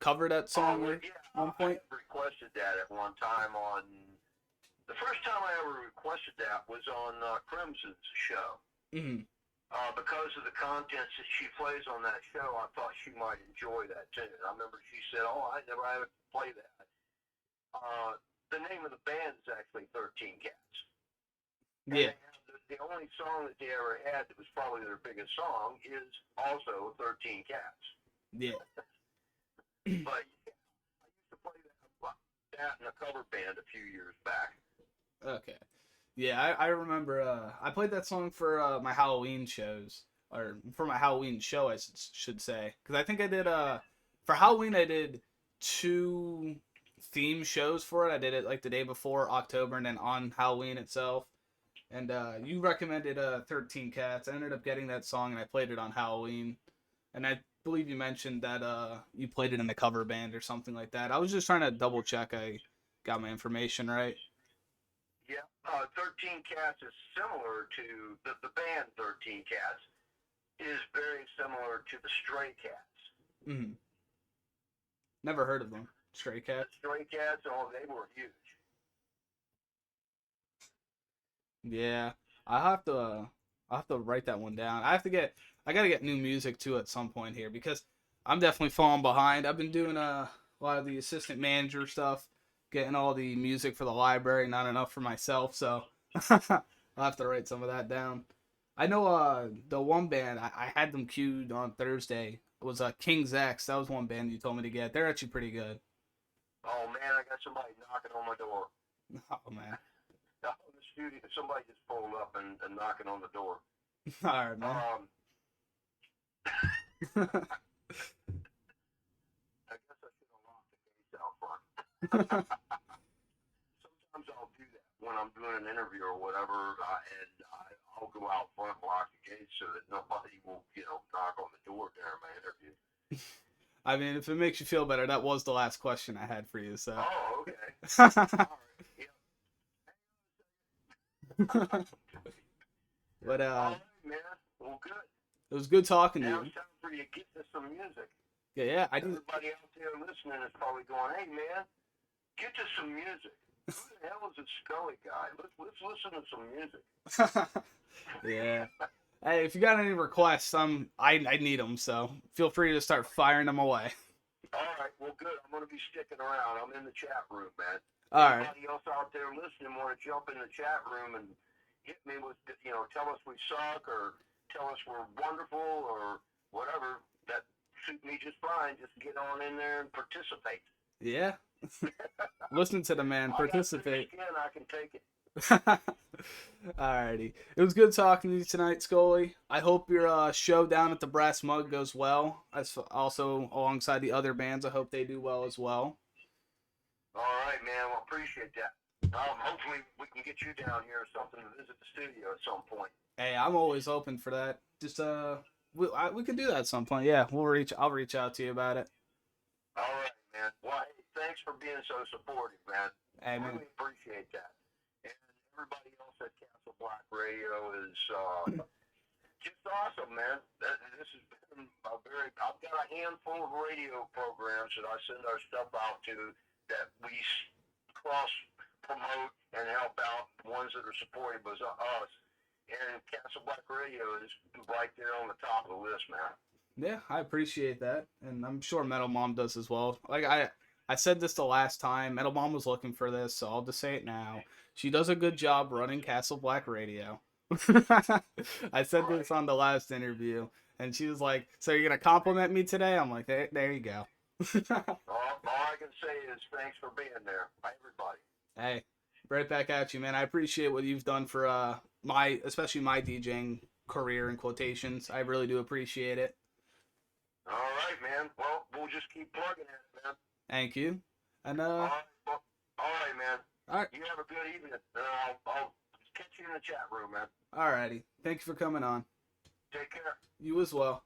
cover that Oh, song well, at yeah, one I point? had requested that at one time on. The first time I ever requested that was on Crimson's show. Hmm. Because of the contents that she plays on that show, I thought she might enjoy that tune. I remember she said, "Oh, I never had to play that." The name of the band is actually 13 Cats, and Yeah. they have the only song that they ever had that was probably their biggest song is also 13 Cats. Yeah. But yeah, I used to play that in a cover band a few years back. Okay. Yeah, I remember. I played that song for my Halloween shows, or for my Halloween show, I should say, because I think I did. For Halloween, I did two theme shows for it. I did it like the day before October, and then on Halloween itself. And you recommended 13 Cats. I ended up getting that song, and I played it on Halloween. And I believe you mentioned that you played it in a cover band or something like that. I was just trying to double check I got my information right. Yeah, 13 Cats is similar to the band 13 Cats is very similar to the Stray Cats. Hmm. Never heard of them. Stray The Cats. Stray Cats, oh, they were huge. Yeah, I have to. I have to write that one down. I have to get. I gotta get new music too at some point here because I'm definitely falling behind. I've been doing a lot of the assistant manager stuff, getting all the music for the library, not enough for myself. So I'll have to write some of that down. I know the one band I had them queued on Thursday was King's X. That was one band you told me to get. They're actually pretty good. Oh man, I got somebody knocking on my door. Oh man. Out in the studio, somebody just pulled up and knocking on the door. All right, man. Um, I guess I should have locked the gates out front. Sometimes I'll do that when I'm doing an interview or whatever, I'll go out front, lock the gates so that nobody will, knock on the door during my interview. I mean, if it makes you feel better, that was the last question I had for you. So, Oh, okay. but All right. All right, man. Well, good. it was good talking to Now you. it's time for you to get to some music. Yeah, yeah. I did. Everybody out there listening is probably going, "Hey, man, get to some music. Who the hell is this Skully guy? Let's listen to some music." Yeah. Hey, if you got any requests, I need them. So feel free to start firing them away. All right, well, good. I'm going to be sticking around. I'm in the chat room, man. All right. Anybody else out there listening want to jump in the chat room and hit me with, tell us we suck or tell us we're wonderful or whatever. That suit me just fine. Just get on in there and participate. Yeah. Listen to the man. I got thick Participate. skin. I can take it. Alrighty. It was good talking to you tonight, Scully. I hope your show down at the Brass Mug goes well. As also alongside the other bands, I hope they do well as well. All right, man. Well, appreciate that. Hopefully we can get you down here or something to visit the studio at some point. Hey, I'm always open for that. Just we could do that at some point. Yeah, I'll reach out to you about it. All right, man. Well, hey, thanks for being so supportive, man. Hey, man. Really appreciate that. And everybody else at Castle Black Radio is just awesome, man. This has been I've got a handful of radio programs that I send our stuff out to that we cross promote and help out ones that are supportive of us. And Castle Black Radio is right there on the top of the list, man. Yeah, I appreciate that, and I'm sure Metal Mom does as well. I said this the last time. Metal Mom was looking for this, so I'll just say it now. She does a good job running Castle Black Radio. I said this on the last interview, and she was like, "So you're gonna compliment me today?" I'm like, "There you go." All I can say is thanks for being there, everybody. Hey, Right back at you, man. I appreciate what you've done for especially my DJing career in quotations. I really do appreciate it. All right, man. Well, we'll just keep plugging it, man. Thank you. And All right, well, all right, man. all right, You have a good evening. I'll catch you in the chat room, man. alrighty. Thank you for coming on. Take care. You as well.